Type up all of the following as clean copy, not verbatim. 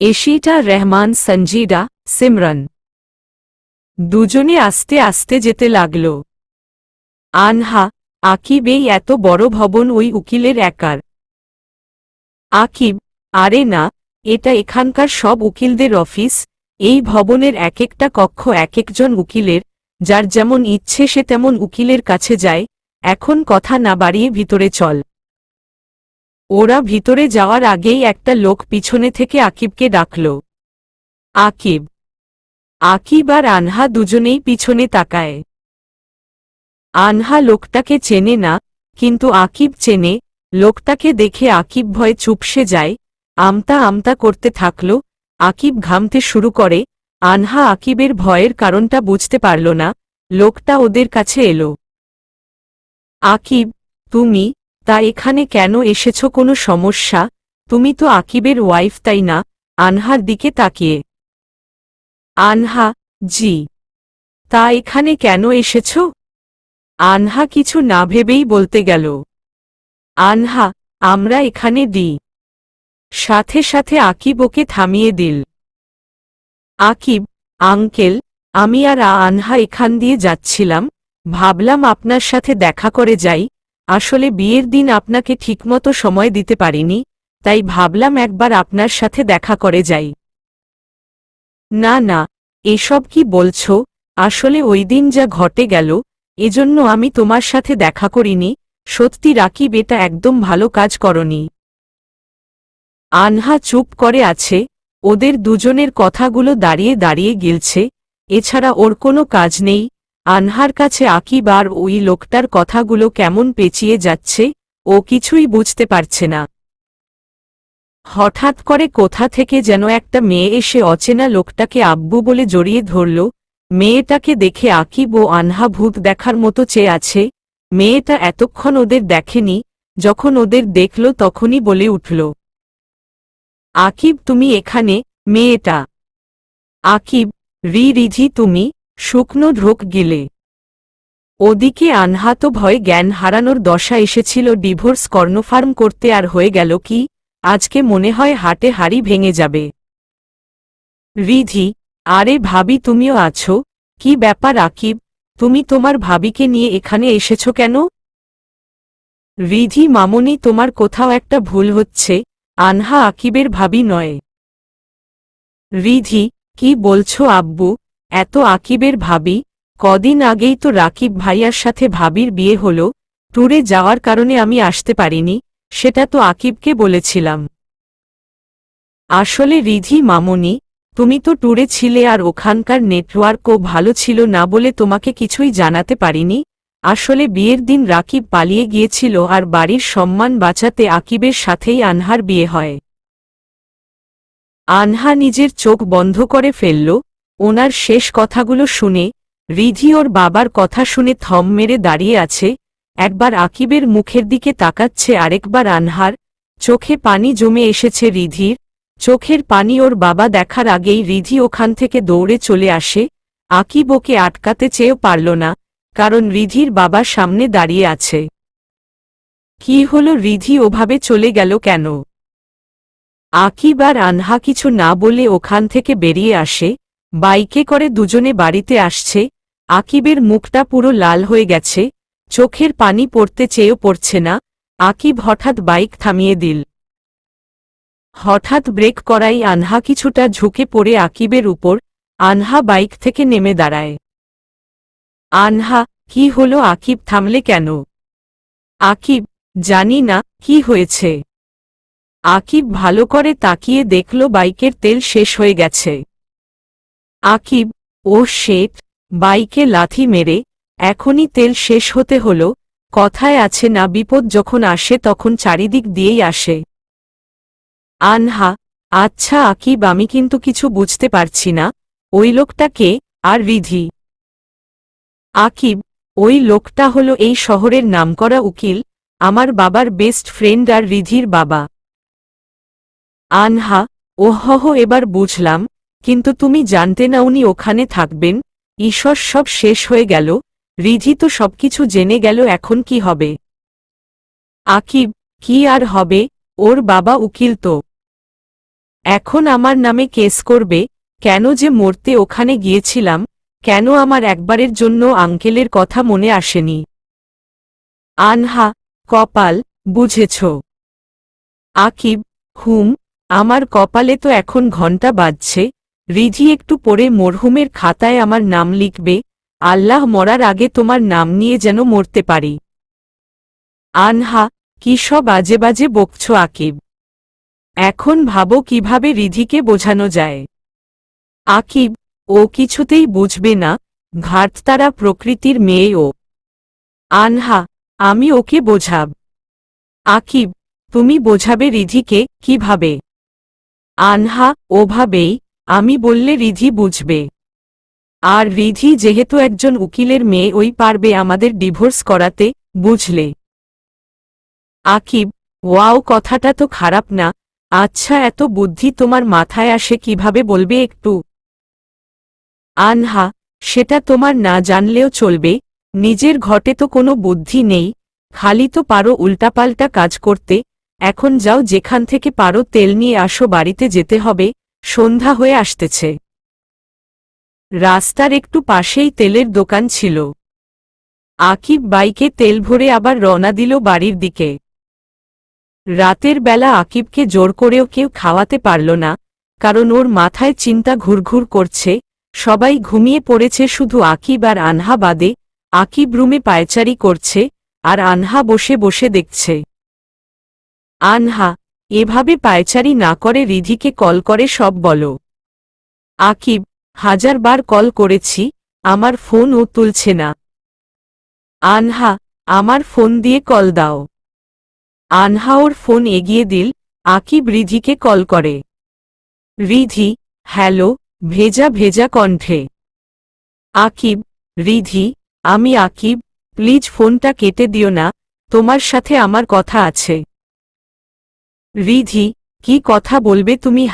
এশিটা রহমান সঞ্জিদা সিমরন দুজনে আস্তে আস্তে যেতে লাগল। আনহা, আকিব, এই এত বড় ভবন ওই উকিলের একার? আকিব, আরে না, এটা এখানকার সব উকিলদের অফিস। এই ভবনের এক একটা কক্ষ এক একজন উকিলের, যার যেমন ইচ্ছে সে তেমন উকিলের কাছে যায়। এখন কথা না বাড়িয়ে ভিতরে চল। ওরা ভিতরে যাওয়ার আগেই একটা লোক পিছনে থেকে আকিবকে ডাকল। আকিব। আকিব আর আনহা দুজনেই পিছনে তাকায়। আনহা লোকটাকে চেনে না, কিন্তু আকিব চেনে। লোকটাকে দেখে আকিব ভয়ে চুপসে যায়, আমতা আমতা করতে থাকল। আকিব ঘামতে শুরু করে। আনহা আকিবের ভয়ের কারণটা বুঝতে পারল না। লোকটা ওদের কাছে এলো। আকিব, তুমি তা এখানে কেন এসেছ? কোনো সমস্যা? তুমি তো আকিবের ওয়াইফ, তাই না? আনহার দিকে তাকিয়ে। আনহা, জি। তা এখানে কেন এসেছ? আনহা কিছু না ভেবেই বলতে গেল। আনহা, আমরা এখানে দিই। সাথে সাথে আকিব ওকে থামিয়ে দিল। আকিব, আঙ্কেল, আমি আর আনহা এখান দিয়ে যাচ্ছিলাম, ভাবলাম আপনার সাথে দেখা করে যাই। আসলে বিয়ের দিন আপনাকে ঠিকমতো সময় দিতে পারিনি, তাই ভাবলাম একবার আপনার সাথে দেখা করে যাই। না না, এসব কি বলছ? আসলে ওই দিন যা ঘটে গেল, এজন্য আমি তোমার সাথে দেখা করিনি। সত্যি রাকিব, এটা একদম ভালো কাজ করনি। আনহা চুপ করে আছে। ওদের দুজনের কথাগুলো দাঁড়িয়ে দাঁড়িয়ে গিলছে, এছাড়া ওর কোনো কাজ নেই। আনহার কাছে আকিব আর ওই লোকটার কথাগুলো কেমন পেঁচিয়ে যাচ্ছে, ও কিছুই বুঝতে পারছে না। হঠাৎ করে কোথা থেকে যেন একটা মেয়ে এসে অচেনা লোকটাকে আব্বু বলে জড়িয়ে ধরল। মেয়েটাকে দেখে আকিব ও আনহা ভূত দেখার মতো চেয়ে আছে। মেয়েটা এতক্ষণ ওদের দেখেনি, যখন ওদের দেখল তখনই বলে উঠল, আকিব, তুমি এখানে? মেয়েটা। আকিব, রিঝি, তুমি? শুকনো ঢোক গিলে। ওদিকে আনহা তো ভয়ে জ্ঞান হারানোর দশা এসেছিল ডিভোর্স কর্নফার্ম করতে, আর হয়ে গেল কি, আজকে মনে হয় হাটে হাড়ি ভেঙে যাবে। রিধি, আরে ভাবি, তুমিও আছো? কি ব্যাপার আকিব, তুমি তোমার ভাবিকে নিয়ে এখানে এসেছ কেন? রিধি, মামনি, তোমার কোথাও একটা ভুল হচ্ছে। আনহা আকিবের ভাবি নয়। রিধি, কি বলছো আব্বু? এত আকিবের ভাবি? কদিন আগেই তো রাকিব ভাইয়ার সাথে ভাবির বিয়ে হলো। ট্যুরে যাওয়ার কারণে আমি আসতে পারিনি, সেটা তো আকিবকে বলেছিলাম। আসলে রিধি মামনি, তুমি তো ট্যুরে ছিলে আর ওখানকার নেটওয়ার্কও ভালো ছিল না বলে তোমাকে কিছুই জানাতে পারিনি। আসলে বিয়ের দিন রাকিব পালিয়ে গিয়েছিল আর বাড়ির সম্মান বাঁচাতে আকিবের সাথেই আনহার বিয়ে হয়। আনহা নিজের চোখ বন্ধ করে ফেলল। ওনার শেষ কথাগুলো শুনে রিধি ওর বাবার কথা শুনে থম মেরে দাঁড়িয়ে আছে। একবার আকিবের মুখের দিকে তাকাচ্ছে, আরেকবার আনহার। চোখে পানি জমে এসেছে রিধির। চোখের পানি ওর বাবা দেখার আগেই রিধি ওখান থেকে দৌড়ে চলে আসে। আকিব ওকে আটকাতে চেয়েও পারল না, কারণ রিধির বাবা সামনে দাঁড়িয়ে আছে। কি হলো? রিধি ওভাবে চলে গেল কেন? আকিব আর আনহা কিছু না বলে ওখান থেকে বেরিয়ে আসে। বাইকে করে দুজনে বাড়িতে আসছে। আকিবের মুখটা পুরো লাল হয়ে গেছে, চোখের পানি পড়তে চেয়েও পড়ছে না। আকিব হঠাৎ বাইক থামিয়ে দিল। হঠাৎ ব্রেক করাই আনহা কিছুটা ঝুঁকে পড়ে আকিবের উপর। আনহা বাইক থেকে নেমে দাঁড়ায়। আনহা, কি হলো? আকিব, থামলে কেন? আকিব, জানি না কি হয়েছে। আকিব ভালো করে তাকিয়ে দেখল বাইকের তেল শেষ হয়ে গেছে। আকিব, ও শেট, বাইকে লাথি মেরে এখনই তেল শেষ হতে হলো। কথায় আছে না, বিপদ যখন আসে তখন চারিদিক দিয়েই আসে। আনহা, আচ্ছা আকিব, আমি কিন্তু কিছু বুঝতে পারছি না। ওই লোকটা কে? আর রিধি? আকিব, ওই লোকটা হলো এই শহরের নামকরা উকিল, আমার বাবার বেস্ট ফ্রেন্ড আর রিধির বাবা। আনহা, ওহহ, এবার বুঝলাম, কিন্তু তুমি জানতে না উনি ওখানে থাকবেন? ঈশ্বর, সব শেষ হয়ে গেল। রিধি তো সবকিছু জেনে গেল, এখন কি হবে? আকিব, কি আর হবে, ওর বাবা উকিল তো। এখন আমার নামে কেস করবে, কেন যে মরতে ওখানে গিয়েছিলাম, কেন আমার একবারের জন্য আঙ্কেলের কথা মনে আসেনি। আনহা, কপাল, বুঝেছ। আকিব, আমার কপালে তো এখন ঘণ্টা বাজছে। রিধি একটু পরে মরহুমের খাতায় আমার নাম লিখবে, আল্লাহ মরার আগে তোমার নাম নিয়ে যেন মরতে পারি। আনহা, কি সব আজে বাজে বকছ আকিব। এখন ভাবো কিভাবে রিধিকে বোঝানো যায়। আকিব, ও কিছুতেই বুঝবে না, ঘাটতারা প্রকৃতির মেয়ে ও। আনহা, আমি ওকে বোঝাব। আকিব, তুমি বোঝাবে রিধিকে কিভাবে? আনহা, ওভাবেই, আমি বললে রিধি বুঝবে। আর রিধি যেহেতু একজন উকিলের মেয়ে, ওই পারবে আমাদের ডিভোর্স করাতে, বুঝলে। আকিব, ওয়াও, কথাটা তো খারাপ না। আচ্ছা, এত বুদ্ধি তোমার মাথায় আসে কিভাবে বলবে একটু? আনহা, সেটা তোমার না জানলেও চলবে। নিজের ঘটে তো কোনো বুদ্ধি নেই, খালি তো পারো উল্টাপাল্টা কাজ করতে। এখন যাও, যেখান থেকে পারো তেল নিয়ে আসো, বাড়িতে যেতে হবে, সন্ধ্যা হয়ে আসতেছে। রাস্তার একটু পাশেই তেলের দোকান ছিল। আকিব বাইকে তেল ভরে আবার রওনা দিল বাড়ির দিকে। রাতের বেলা আকিবকে জোর করেও কেউ খাওয়াতে পারল না, কারণ ওর মাথায় চিন্তা ঘুরঘুর করছে। সবাই ঘুমিয়ে পড়েছে, শুধু আকিব আর আনহা বাদে। আকিব রুমে পায়চারি করছে, আর আনহা বসে বসে দেখছে। আনহা, এভাবে পায়চারি না করে রিধিকে কল করে সব বলো। আকিব, 1000 বার কল করেছি, আমার ফোন ও তুলছে না। আনহা, আমার ফোন দিয়ে কল দাও। আনহা ওর ফোন এগিয়ে দিল। আকিব রিধিকে কল করে। রিধি, হ্যালো, ভেজা ভেজা কণ্ঠে। আকিব, রিধি, আমি আকিব, প্লিজ ফোনটা কেটে দিও না, তোমার সাথে আমার কথা আছে। রিধি, কি কথা বলবে তুমি?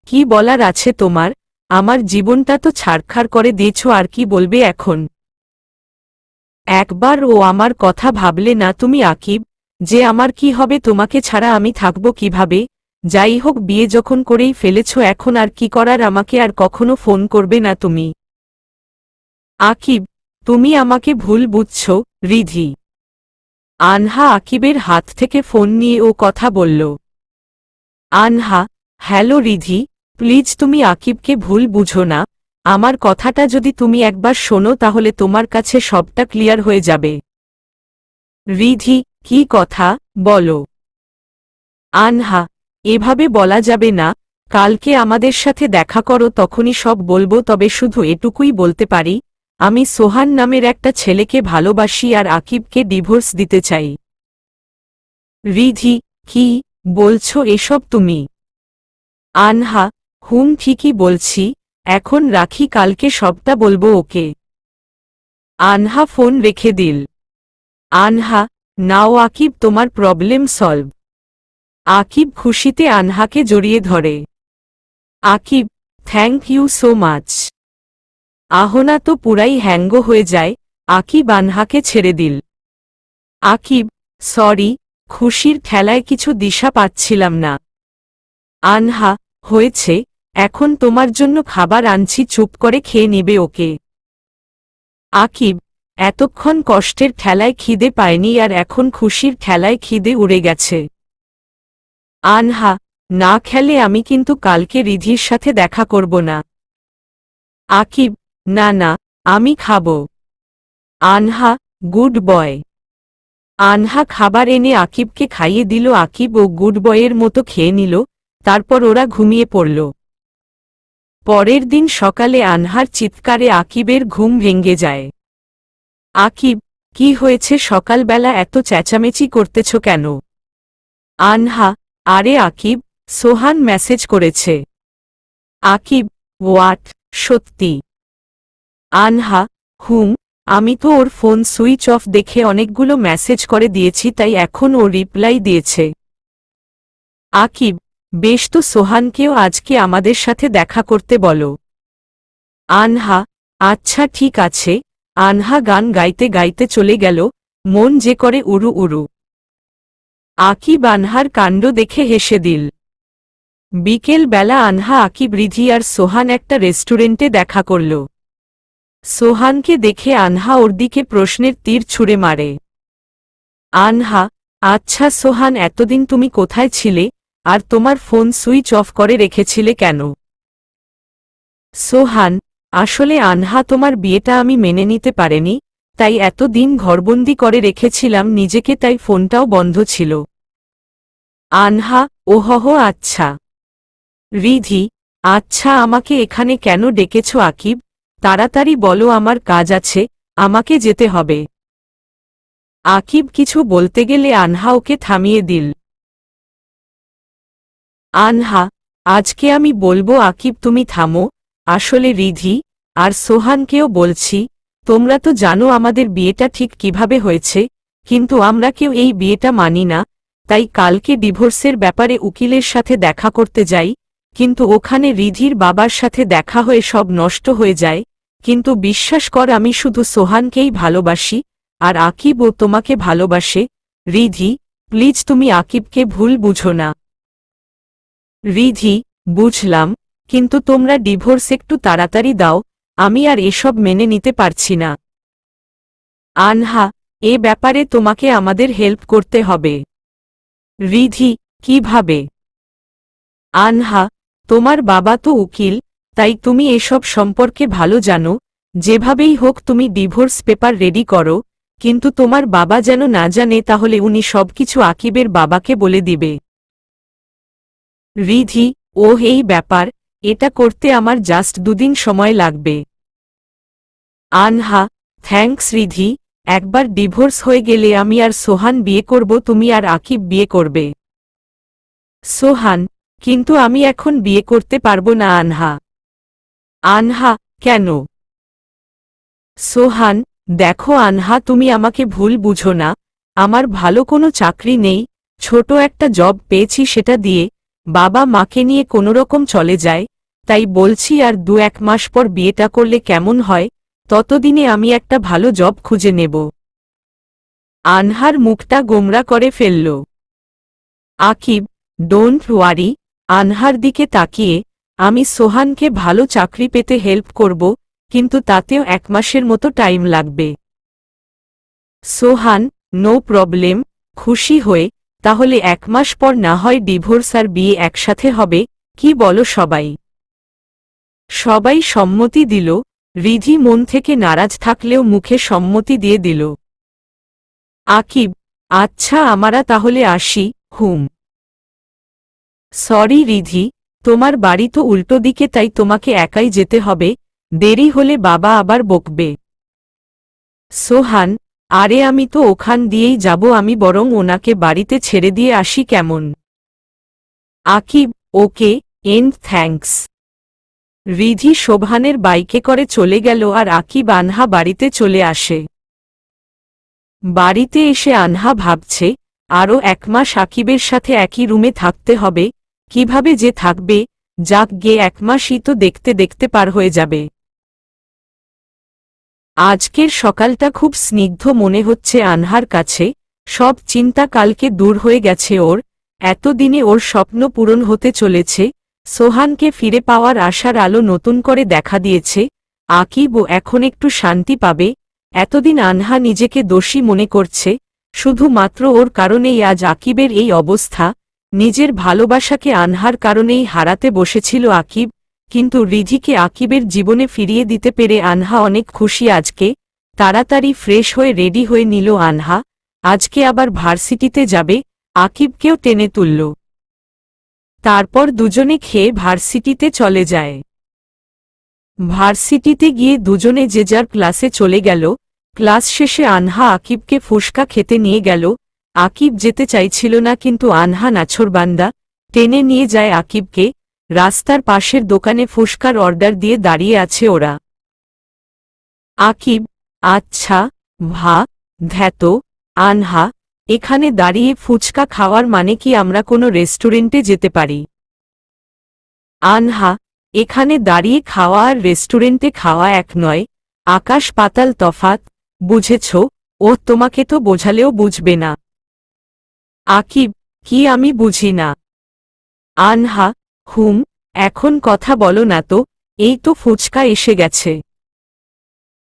কি বলার আছে তোমার? আমার জীবনটা তো ছাড়খাড় করে দিয়েছ, আর কি বলবে এখন? একবার ও আমার কথা ভাবলে না তুমি আকিব, যে আমার কি হবে তোমাকে ছাড়া, আমি থাকব কিভাবে? যাই হোক, বিয়ে যখন করেই ফেলেছ, এখন আর কি করার, আমাকে আর কখনো ফোন করবে না তুমি। আকিব, তুমি আমাকে ভুল বুঝছ। রিধি। আনহা আকিবের হাত থেকে ফোন নিয়ে ও কথা বলল। আনহা, হ্যালো রিধি, প্লিজ তুমি আকিবকে ভুল বুঝো না। আমার কথাটা যদি তুমি একবার শোনো, তাহলে তোমার কাছে সবটা ক্লিয়ার হয়ে যাবে। রিধি, কি কথা, বলো। আনহা, এভাবে বলা যাবে না, কালকে আমাদের সাথে দেখা করো, তখনই সব বলবো। তবে শুধু এটুকুই বলতে পারি, আমি সোহান নামের একটা ছেলেকে ভালোবাসি আর আকিবকে ডিভোর্স দিতে চাই। রিধি, কি বলছো এসব তুমি? আনহা, ঠিকই বলছি, এখন রাখি, কালকে সবটা বলবো ওকে। আনহা ফোন রেখে দিল। আনহা, নাও আকিব, তোমার প্রবলেম সলভ। আকিব খুশিতে আনহাকে জড়িয়ে ধরে। Akib, thank you so much. Ahna তো পুরাই হ্যাঙ্গ হয়ে যায়। আকিব আনহাকে ছেড়ে দিল। আকিব, সরি, খুশির ঠেলায় কিছু দিশা পাচ্ছিলাম না। আনহা, হয়েছে, এখন তোমার জন্য খাবার আনছি, চুপ করে খেয়ে নিবে ওকে। আকিব, এতক্ষণ কষ্টের ঠেলায় খিদে পায়নি, আর এখন খুশির ঠেলায় খিদে উড়ে গেছে। আনহা, না খেলে আমি কিন্তু কালকে রিধির সাথে দেখা করব না। আকিব, না না, আমি খাব। আনহা, গুড বয়। আনহা খাবার এনে আকিবকে খাইয়ে দিল। আকিব ও গুড বয়ের মতো খেয়ে নিল, তারপর ওরা ঘুমিয়ে পড়ল। পরের দিন সকালে আনহার চিৎকারে আকিবের ঘুম ভেঙে যায়। আকিব, কি হয়েছে, সকালবেলা এত চেঁচামেচি করতেছ কেন? আনহা, আরে আকিব, সোহান মেসেজ করেছে। আকিব, হোয়াট, সত্যি? আনহা, আমি তো ওর ফোন সুইচ অফ দেখে অনেকগুলো মেসেজ করে দিয়েছি, তাই এখন ও রিপ্লাই দিয়েছে। আকিব, বেশ তো, সোহানকেও আজকে আমাদের সাথে দেখা করতে বলো। আনহা, আচ্ছা ঠিক আছে। আনহা গান গাইতে গাইতে চলে গেল, মন যে করে উড়ু উড়ু। আকিব আনহার কাণ্ড দেখে হেসে দিল। বিকেল বেলা আনহা, আকিব, রিধি আর সোহান একটা রেস্টুরেন্টে দেখা করল। সোহানকে দেখে আনহা ওর দিকে প্রশ্নের তীর ছুঁড়ে মারে। আনহা: আচ্ছা সোহান, এতদিন তুমি কোথায় ছিলে আর তোমার ফোন সুইচ অফ করে রেখেছিলে কেন? সোহান: আসলে আনহা, তোমার বিয়েটা আমি মেনে নিতে পারিনি, তাই এতদিন ঘরবন্দি করে রেখেছিলাম নিজেকে, তাই ফোনটাও বন্ধ ছিল। আনহা: ওহহ, আচ্ছা। রিধি: আচ্ছা, আমাকে এখানে কেন ডেকেছ আকিব? তাড়াতাড়ি বলো, আমার কাজ আছে, আমাকে যেতে হবে। আকিব কিছু বলতে গেলে আনহা ওকে থামিয়ে দিল। আনহা: আজকে আমি বলবো। আকিব: তুমি থামো। আসলে রিধি আর সোহানকেও বলছি, তোমরা তো জানো আমাদের বিয়েটা ঠিক কিভাবে হয়েছে, কিন্তু আমরা কেউ এই বিয়েটা মানি না, তাই কালকে ডিভোর্সের ব্যাপারে উকিলের সাথে দেখা করতে যাই, কিন্তু ওখানে রিধির বাবার সাথে দেখা হয়ে সব নষ্ট হয়ে যায়। কিন্তু বিশ্বাস কর, আমি শুধু সোহানকেই ভালোবাসি, আর আকিবও তোমাকে ভালোবাসে। রিধি, প্লিজ তুমি আকিবকে ভুল বুঝো না। রিধি: বুঝলাম, কিন্তু তোমরা ডিভোর্স একটু তাড়াতাড়ি দাও, আমি আর এসব মেনে নিতে পারছি না। আনহা: এ ব্যাপারে তোমাকে আমাদের হেল্প করতে হবে। রিধি: কিভাবে? আনহা: তোমার বাবা তো উকিল, তাই তুমি এসব সম্পর্কে ভালো জানো। যেভাবেই হোক তুমি ডিভোর্স পেপার রেডি করো, কিন্তু তোমার বাবা যেন না জানে, তাহলে উনি সবকিছু আকিবের বাবাকে বলে দিবে। রিধি: ওহ, এই ব্যাপার, এটা করতে আমার জাস্ট 2 দিন সময় লাগবে। আনহা: থ্যাঙ্কস রিধি, একবার ডিভোর্স হয়ে গেলে আমি আর সোহান বিয়ে করব, তুমি আর আকিব বিয়ে করবে। সোহান: কিন্তু আমি এখন বিয়ে করতে পারবো না আনহা। আনহা: কেন? সোহান: দেখো আনহা, তুমি আমাকে ভুল বুঝো না, আমার ভালো কোনো চাকরি নেই, ছোট একটা জব পেয়েছি, সেটা দিয়ে বাবা মাকে নিয়ে কোনোরকম চলে যায়, তাই বলছি আর 2-1 মাস পর বিয়েটা করলে কেমন হয়, ততদিনে আমি একটা ভালো জব খুঁজে নেব। আনহার মুখটা গোমরা করে ফেলল। Akib: don't worry. আনহার দিকে তাকিয়ে: আমি সোহানকে ভালো চাকরি পেতে হেল্প করব, কিন্তু তাতেও 1 মাসের মতো টাইম লাগবে। সোহান: নো প্রবলেম। খুশি হয়ে, তাহলে 1 মাস পর না হয় ডিভোর্স আর বিয়ে একসাথে হবে, কি বলো সবাই? সবাই সম্মতি দিল। রিধি মন থেকে নারাজ থাকলেও মুখে সম্মতি দিয়ে দিল। আকিব: আচ্ছা, আমরা তাহলে আসি। হুম। সরি রিধি, তোমার বাড়ি তো উল্টো দিকে, তাই তোমাকে একাই যেতে হবে, দেরি হলে বাবা আবার বকবে। সোহান: আরে আমি তো ওখান দিয়েই যাব, আমি বরং ওনাকে বাড়িতে ছেড়ে দিয়ে আসি, কেমন? আকিব: ওকে, এন্ড থ্যাঙ্কস। রিধি সোহানের বাইকে করে চলে গেল আর আকিব আনহা বাড়িতে চলে আসে। বাড়িতে এসে আনহা ভাবছে, আরও 1 মাস আকিবের সাথে একই রুমে থাকতে হবে, কিভাবে যে থাকবে, যাক গে 1 মাসই তো দেখতে দেখতে পার হয়ে যাবে। আজকের সকালটা খুব স্নিগ্ধ মনে হচ্ছে আনহার কাছে, সব চিন্তা কালকে দূর হয়ে গেছে ওর, এতদিনে ওর স্বপ্ন পূরণ হতে চলেছে, সোহানকে ফিরে পাওয়ার আশার আলো নতুন করে দেখা দিয়েছে, আকিবও এখন একটু শান্তি পাবে। এতদিন আনহা নিজেকে দোষী মনে করছে, শুধুমাত্র ওর কারণেই আজ আকিবের এই অবস্থা, নিজের ভালোবাসাকে আনহার কারণেই হারাতে বসেছিল আকিব, কিন্তু রিধিকে আকিবের জীবনে ফিরিয়ে দিতে পেরে আনহা অনেক খুশি। আজকে তাড়াতাড়ি ফ্রেশ হয়ে রেডি হয়ে নিল আনহা, আজকে আবার ভার্সিটিতে যাবে, আকিবকেও টেনে তুলল। তারপর দুজনে খেয়ে ভার্সিটিতে চলে যায়। ভার্সিটিতে গিয়ে দুজনে যে যার ক্লাসে চলে গেল। ক্লাস শেষে আনহা আকিবকে ফুসকা খেতে নিয়ে গেল। আকিব যেতে চাইছিল না, কিন্তু আনহা নাছোড়বান্দা টেনে নিয়ে যায় আকিবকে। রাস্তার পাশের দোকানে ফুসকার অর্ডার দিয়ে দাঁড়িয়ে আছে ওরা। আকিব: আচ্ছা ভা ধ্যাতো আনহা, এখানে দাঁড়িয়ে ফুচকা খাওয়ার মানে কি আমরা কোনো রেস্টুরেন্টে যেতে পারি? আনহা: এখানে দাঁড়িয়ে খাওয়া আর রেস্টুরেন্টে খাওয়া এক নয়, আকাশ পাতাল তফাত, বুঝেছ? ও তোমাকে তো বোঝালেও বুঝবে না। আকিব: কি আমি বুঝি না? আনহা: হুম, এখন কথা বলো না তো, এই তো ফুচকা এসে গেছে।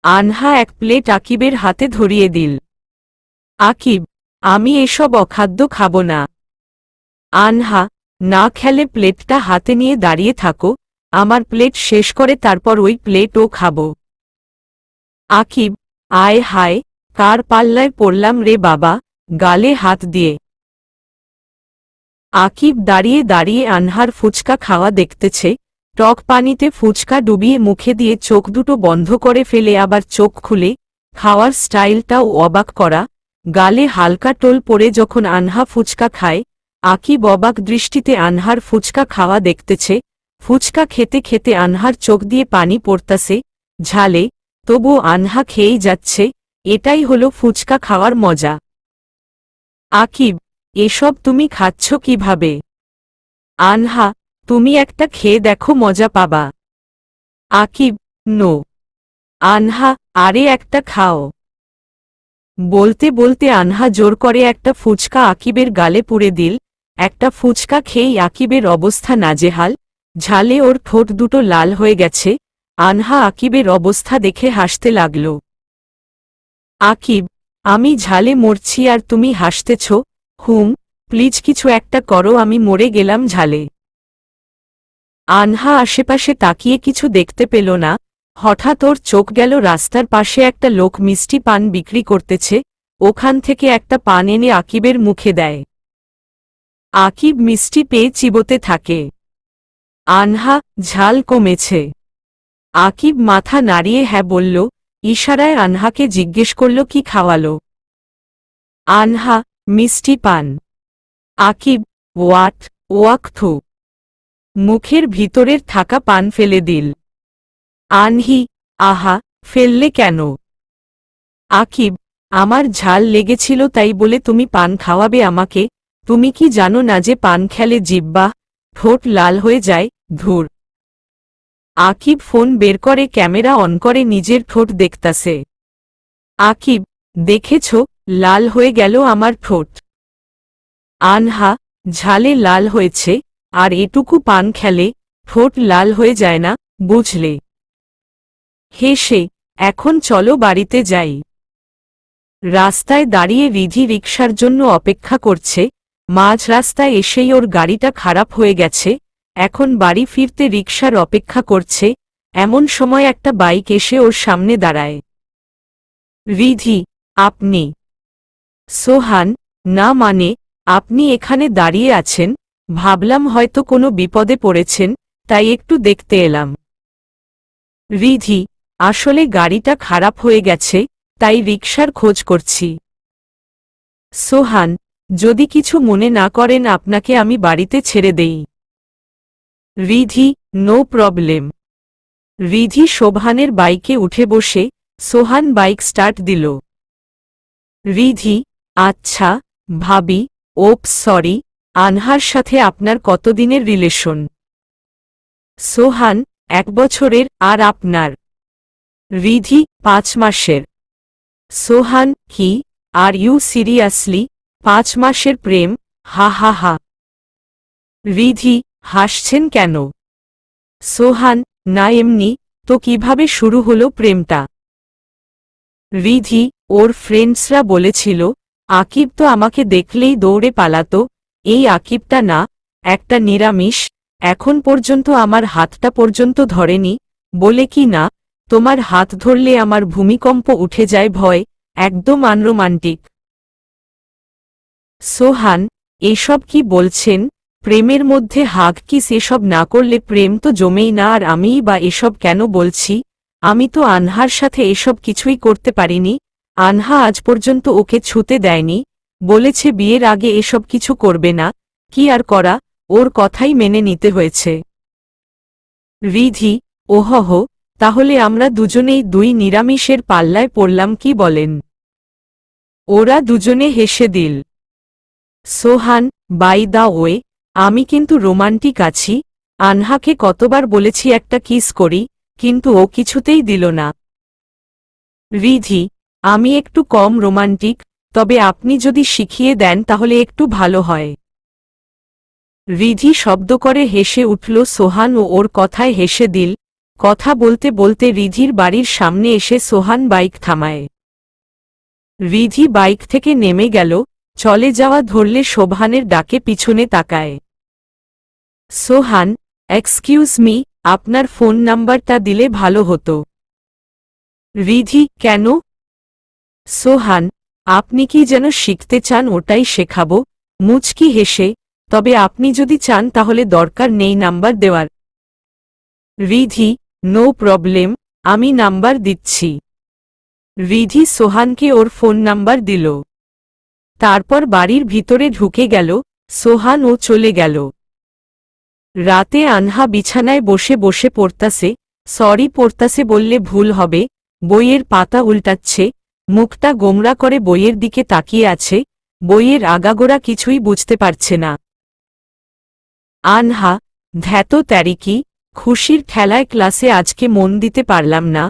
আনহা এক প্লেট আকিবের হাতে ধরিয়ে দিল। আকিব, আমি এসব অখাদ্য খাব না। আনহা, না খেলে প্লেটটা হাতে নিয়ে দাঁড়িয়ে থাকো, আমার প্লেট শেষ করে তারপর ওই প্লেটও খাব। আকিব, আয় হায়, কার পাল্লায় পড়লাম রে বাবা, গালে হাত দিয়ে। আকিব দাঁড়িয়ে দাঁড়িয়ে আনহার ফুচকা খাওয়া দেখতেছে, টক পানিতে ফুচকা ডুবিয়ে মুখে দিয়ে চোখ দুটো বন্ধ করে ফেলে আবার চোখ খুলে, খাওয়ার স্টাইলটাও অবাক করা, গালে হালকা টোল পড়ে যখন আনহা ফুচকা খায়, আকিব অবাক দৃষ্টিতে আনহার ফুচকা খাওয়া দেখতেছে, ফুচকা খেতে খেতে আনহার চোখ দিয়ে পানি পড়তাছে, ঝালে, তবুও আনহা খেয়েই যাচ্ছে, এটাই হলো ফুচকা খাওয়ার মজা। আকিব, এসব তুমি খাচ্ছ কিভাবে? আনহা, তুমি একটা খেয়ে দেখো, মজা পাবা। আকিব, নো। আনহা, আরে একটা খাও। বলতে বলতে আনহা জোর করে একটা ফুচকা আকিবের গালে পুরে দিল, একটা ফুচকা খেয়েই আকিবের অবস্থা নাজেহাল, ঝালে ওর ঠোঁট দুটো লাল হয়ে গেছে, আনহা আকিবের অবস্থা দেখে হাসতে লাগল। আকিব, আমি ঝালে মরছি আর তুমি হাসতেছ, হুম, প্লিজ কিছু একটা করো, আমি মরে গেলাম ঝালে। আনহা আশেপাশে তাকিয়ে কিছু দেখতে পেল না, হঠাৎ ওর চোখ গেল রাস্তার পাশে একটা লোক মিষ্টি পান বিক্রি করতেছে, ওখান থেকে একটা পান এনে আকিবের মুখে দেয়। আকিব মিষ্টি পেয়ে চিবোতে থাকে। আনহা, ঝাল কমেছে। আকিব মাথা নাড়িয়ে হ্যাঁ বলল, ইশারায় আনহাকে জিজ্ঞেস করল কি খাওয়ালো। আনহা, মিষ্টি পান। আকিব, ওয়াট, ওয়াকথু। মুখের ভিতরের থাকা পান ফেলে দিল। আনহি, আহা, ফেললে কেন? আকিব, আমার ঝাল লেগেছিল তাই বলে তুমি পান খাওয়াবে আমাকে? তুমি কি জানো না যে পান খেলে জিহ্বা, ঠোঁট লাল হয়ে যায়? ধুর। আকিব ফোন বের করে ক্যামেরা অন করে নিজের ঠোঁট দেখতাছে। আকিব, দেখেছ, লাল হয়ে গেল আমার ঠোঁট। আনহা, ঝালে লাল হয়েছে, আর এটুকু পান খেলে ঠোঁট লাল হয়ে যায় না, বুঝলে? হেসে, এখন চলো বাড়িতে যাই। রাস্তায় দাঁড়িয়ে রিধি রিকশার জন্য অপেক্ষা করছে, মাঝ রাস্তায় এসেই ওর গাড়িটা খারাপ হয়ে গেছে, এখন বাড়ি ফিরতে রিকশার অপেক্ষা করছে, এমন সময় একটা বাইক এসে ওর সামনে দাঁড়ায়। রিধি, আপনি? সোহান, না মানে, আপনি এখানে দাঁড়িয়ে আছেন, ভাবলাম হয়তো কোনো বিপদে পড়েছেন, তাই একটু দেখতে এলাম। রিধি, আসলে গাড়িটা খারাপ হয়ে গেছে, তাই রিকশার খোঁজ করছি। সোহান, যদি কিছু মনে না করেন আপনাকে আমি বাড়িতে ছেড়ে দেই। Riddhi, no problem. রিধি সোহানের বাইকে উঠে বসে, সোহান বাইক স্টার্ট দিল। রিধি, আচ্ছা, ভাবি, ওপস সরি, আনহার সাথে আপনার কতদিনের রিলেশন? সোহান, 1 বছরের, আর আপনার? রিধি, 5 মাসের। সোহান, কি, আর ইউ সিরিয়াসলি, 5 মাসের প্রেম, হা হা হা। রিধি, হাসছেন কেন? সোহান, না এমনি, তো কিভাবে শুরু হলো প্রেমটা? রিধি, ওর ফ্রেন্ডসরা বলেছিল, আকিব তো আমাকে দেখলেই দৌড়ে পালাতো, এই আকিবটা না, একটা নিরামিষ, এখন পর্যন্ত আমার হাতটা পর্যন্ত ধরেনি, বলে কি না, তোমার হাত ধরলে আমার ভূমিকম্প উঠে যায় ভয়, একদম আনরোমান্টিক। সোহান, এসব কি বলছেন? প্রেমের মধ্যে হাগ কিস এসব না করলে প্রেম তো জমেই না, আর আমিই বা এসব কেন বলছি? আমি তো আনহার সাথে এসব কিছুই করতে পারিনি, আনহা আজ পর্যন্ত ওকে ছুতে দেয়নি, বলেছে বিয়ের আগে এসব কিছু করবে না, কি আর করা, ওর কথাই মেনে নিতে হয়েছে। রিধি, ওহহ, তাহলে আমরা দুজনেই 2 নিরামিষের পাল্লায় পড়লাম কি বলেন? ওরা দুজনে হেসে দিল। সোহান, বাই দা ওয়ে, আমি কিন্তু রোমান্টিক আছি, আনহাকে কতবার বলেছি একটা কিস করি, কিন্তু ও কিছুতেই দিল না। রিধি, আমি একটু কম রোমান্টিক, তবে আপনি যদি শিখিয়ে দেন তাহলে একটু ভালো হয়। রিধি শব্দ করে হেসে উঠল। সোহান ও ওর কথায় হেসে দিল। কথা বলতে বলতে রিধির বাড়ির সামনে এসে সোহান বাইক থামায়। রিধি বাইক থেকে নেমে গেল। চলে যাওয়া ধরলে শোভানের ডাকে পিছনে তাকায়। সোহান, এক্সকিউজ মি, আপনার ফোন নাম্বারটা দিলে ভালো হতো। রিধি, কেন? সোহান, আপনি কি যেন শিখতে চান ওটাই শেখাবো। মুচকি হেসে, তবে আপনি যদি চান তাহলে দরকার নেই নাম্বার দেওয়ার। রিধি, নো প্রবলেম, আমি নাম্বার দিচ্ছি। রিধি সোহানকে ওর ফোন নাম্বার দিল। তারপর বাড়ির ভিতরে ঢুকে গেল। সোহান ও চলে গেল। রাতে আনহা বিছানায় বসে বসে পড়তাছে। সরি পড়তাছে বললে ভুল হবে, বইয়ের পাতা উল্টাচ্ছে, মুখটা গোমরা করে বইয়ের দিকে তাকিয়ে আছে। বইয়ের আগাগোড়া কিছুই বুঝতে পারছে না। আনহা, ধ্যাতো ত্যারিকি, খুশির ঠেলায় ক্লাসে আজকে মন দিতে পারলাম না,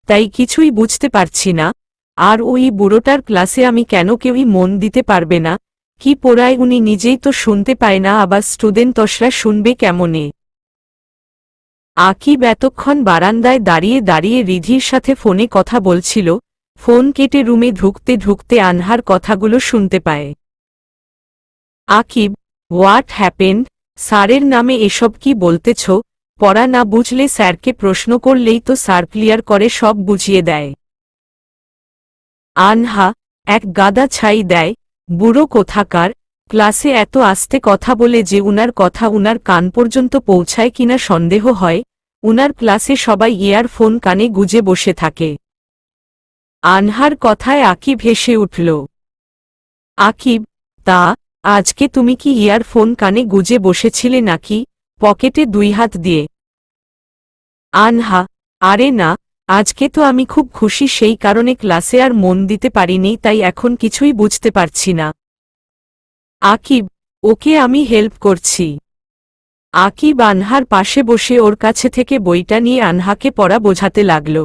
তাই কিছুই বুঝতে পারছি না। আর ওই বুড়োটার ক্লাসে আমি কেন কেউই মন দিতে পারবে না? কি পড়ায় উনি নিজেই তো শুনতে পায় না, আবার স্টুডেন্টসরা শুনবে কেমনে? আকিব এতক্ষণ বারান্দায় দাঁড়িয়ে দাঁড়িয়ে রিধির সাথে ফোনে কথা বলছিল। ফোন কেটে রুমে ঢুকতে ঢুকতে আনহার কথাগুলো শুনতে পায়। Akib, what happened? স্যারের নামে এসব কি বলতেছ? পড়া না বুঝলে স্যারকে প্রশ্ন করলেই তো স্যার ক্লিয়ার করে সব বুঝিয়ে দেয়। আনহা, এক গাদা ছাই দেয়, বুড়ো কোথাকার। ক্লাসে এত আস্তে কথা বলে যে উনার কথা উনার কান পর্যন্ত পৌঁছায় কিনা সন্দেহ হয়। উনার ক্লাসে সবাই ইয়ারফোন কানে গুজে বসে থাকে। আনহার কথায় আকিব হেসে উঠল। আকিব, তা আজকে তুমি কি ইয়ারফোন কানে গুজে বসেছিলে নাকি, পকেটে দুই হাত দিয়ে? আনহা, আরে না, আজকে তো আমি খুব খুশি, সেই কারণে ক্লাসে আর মন দিতে পারিনি, তাই এখন কিছুই বুঝতে পারছি না। আকিব, ওকে আমি হেল্প করছি। আকিব আনহার পাশে বসে ওর কাছে থেকে বইটা নিয়ে আনহাকে পড়া বোঝাতে লাগল।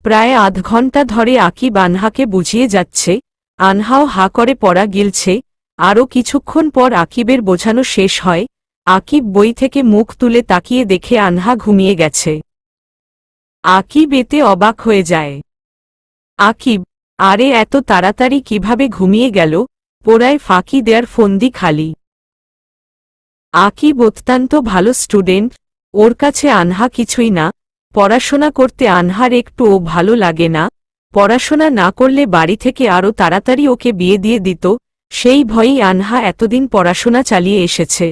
প্রায় আধ ঘন্টা ধরে আকিব আনহাকে বুঝিয়ে যাচ্ছে। আনহাও হা করে পড়া গিলছে। আরও কিছুক্ষণ পর আকিবের বোঝানো শেষ হয়। আকিব বই থেকে মুখ তুলে তাকিয়ে দেখে আনহা ঘুমিয়ে গেছে। আকিব এতে অবাক হয়ে যায়। আকিব, আরে এত তাড়াতাড়ি কিভাবে ঘুমিয়ে গেল? পড়ায় ফাঁকি দেয়ার ফন্দি খালি। আকিব অত্যন্ত ভালো স্টুডেন্ট, ওর কাছে আনহা কিছুই না। পড়াশোনা করতে আনহার একটুও ভালো লাগে না। পড়াশোনা না করলে বাড়ি থেকে আরও তাড়াতাড়ি ওকে বিয়ে দিয়ে দিত, সেই ভয়েই আনহা এতদিন পড়াশোনা চালিয়ে এসেছে।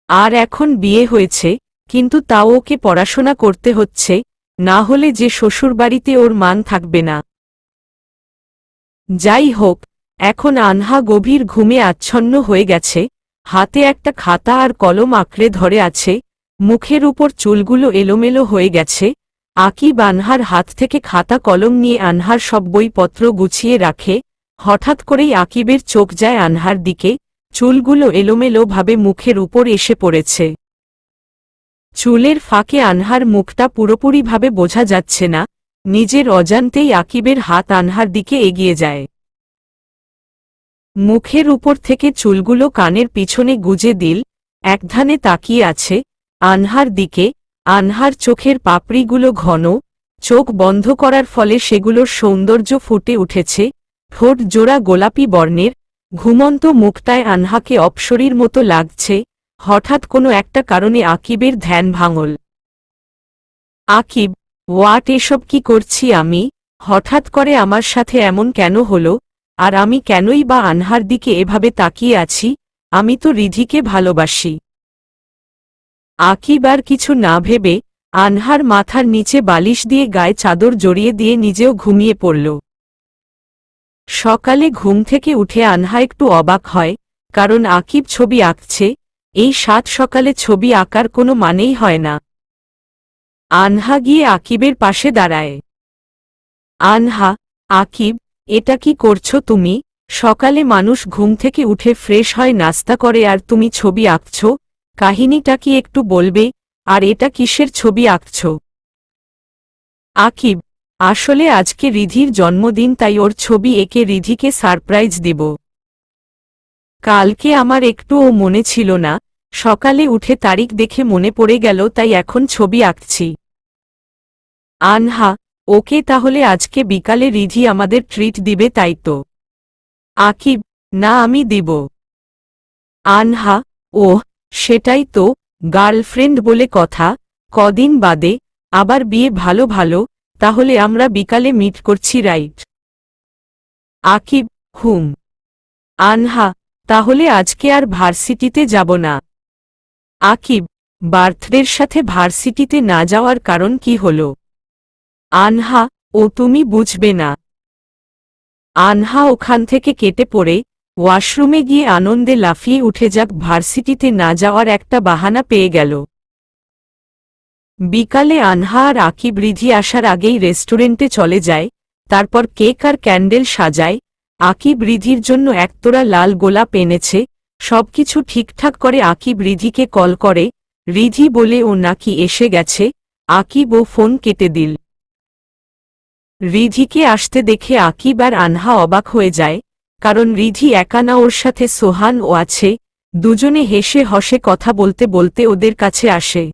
আর এখন বিয়ে হয়েছে, কিন্তু তাও ওকে পড়াশোনা করতে হচ্ছে, না হলে যে শ্বশুরবাড়িতে ওর মান থাকবে না। যাই হোক, এখন আনহা গভীর ঘুমে আচ্ছন্ন হয়ে গেছে। হাতে একটা খাতা আর কলম আঁকড়ে ধরে আছে। মুখের উপর চুলগুলো এলোমেলো হয়ে গেছে। আকিব আনহার হাত থেকে খাতা কলম নিয়ে আনহার সব বইপত্র গুছিয়ে রাখে। হঠাৎ করেই আকিবের চোখ যায় আনহার দিকে। চুলগুলো এলোমেলো ভাবে মুখের উপর এসে পড়েছে। চুলের ফাঁকে আনহার মুখটা পুরোপুরিভাবে বোঝা যাচ্ছে না। নিজের অজান্তেই আকিবের হাত আনহার দিকে এগিয়ে যায়। মুখের উপর থেকে চুলগুলো কানের পিছনে গুজে দিল। একধানে তাকিয়ে আছে আনহার দিকে। আনহার চোখের পাপড়িগুলো ঘন। চোখ বন্ধ করার ফলে সেগুলোর সৌন্দর্য ফুটে উঠেছে। ঠোঁট জোড়া গোলাপি বর্ণের। ঘুমন্ত মুখটায় আনহাকে অপ্সরীর মতো লাগছে। হঠাৎ কোনো একটা কারণে আকিবের ধ্যান ভাঙল। আকিব, হোয়াট, এসব কি করছি আমি? হঠাৎ করে আমার সাথে এমন কেন হলো? আর আমি কেনই বা আনহার দিকে এভাবে তাকিয়ে আছি? আমি তো রিধিকে ভালোবাসি। আকিব আর কিছু না ভেবে আনহার মাথার নিচে বালিশ দিয়ে গায়ে চাদর জড়িয়ে দিয়ে নিজেও ঘুমিয়ে পড়ল। সকালে ঘুম থেকে উঠে আনহা একটু অবাক হয়, কারণ আকিব ছবি আঁকছে। এই সাত সকালে ছবি আঁকার কোনো মানেই হয় না। আনহা গিয়ে আকিবের পাশে দাঁড়ায়। আনহা, আকিব, এটা কি করছো তুমি? সকালে মানুষ ঘুম থেকে উঠে ফ্রেশ হয়, নাস্তা করে, আর তুমি ছবি আঁকছো? কাহিনীটা কি একটু বলবে? আর এটা কিসের ছবি আঁকছো? আকিব, আসলে আজকে রিধির জন্মদিন, তাই ওর ছবি এঁকে রিধিকে সারপ্রাইজ দিব। কালকে আমার একটুও মনে ছিল না, সকালে উঠে তারিখ দেখে মনে পড়ে গেল, তাই এখন ছবি আঁকছি। আনহা: ওকে, তাহলে আজকে বিকালে রিধি আমাদের ট্রিট দিবে, তাই তো? আকিব: না, আমি দিব। আনহা: ওহ, সেটাই তো, গার্লফ্রেন্ড বলে কথা, কদিন বাদে, আবার বিয়ে, ভালো ভালো, তাহলে আমরা বিকালে মিট করছি, রাইট? আকিব: হুম। আনহা: তাহলে আজকে আর ভার্সিটিতে যাব না। আকিব: বার্থডের সাথে ভার্সিটিতে না যাওয়ার কারণ কি হলো? আনহা: ও তুমি বুঝবে না। আনহা ওখান থেকে কেটে পড়ে ওয়াশরুমে গিয়ে আনন্দে লাফিয়ে উঠে যাক, ভার্সিটিতে না যাওয়ার একটা বাহানা পেয়ে গেল। বিকালে আনহা আর আকিব রিধি আসার আগেই রেস্টুরেন্টে চলে যায়, তারপর কেক আর ক্যান্ডেল সাজায়। আকিব রিধির জন্য একতোড়া লাল গোলাপ এনেছে। সবকিছু ঠিকঠাক করে আকিব রিধিকে কল করে, রিধি বলে ও নাকি এসে গেছে। আকিব ও ফোন কেটে দিল। রিধিকে আসতে দেখে আকিব আর আনহা অবাক হয়ে যায়, কারণ রিধি একা না, ওর সাথে সোহান ও আছে। দুজনে হেসে হসে কথা বলতে বলতে ওদের কাছে আসে।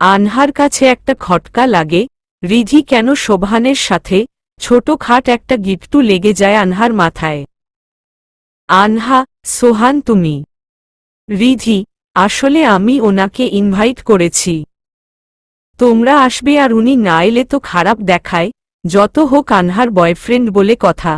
আনহার কাছে একটা খটকা লাগে, রিধি কেন সোবহানের সাথে ছোটখাট একটা গিফটু লেগে যায় আনহার মাথায়। আনহা: সোহান তুমি? রিধি: আসলে আমি ওনাকে ইনভাইট করেছি। তোমরা আসবে আর উনি না এলে তো খারাপ দেখায়, যত হোক আনহার বয়ফ্রেন্ড বলে কথা।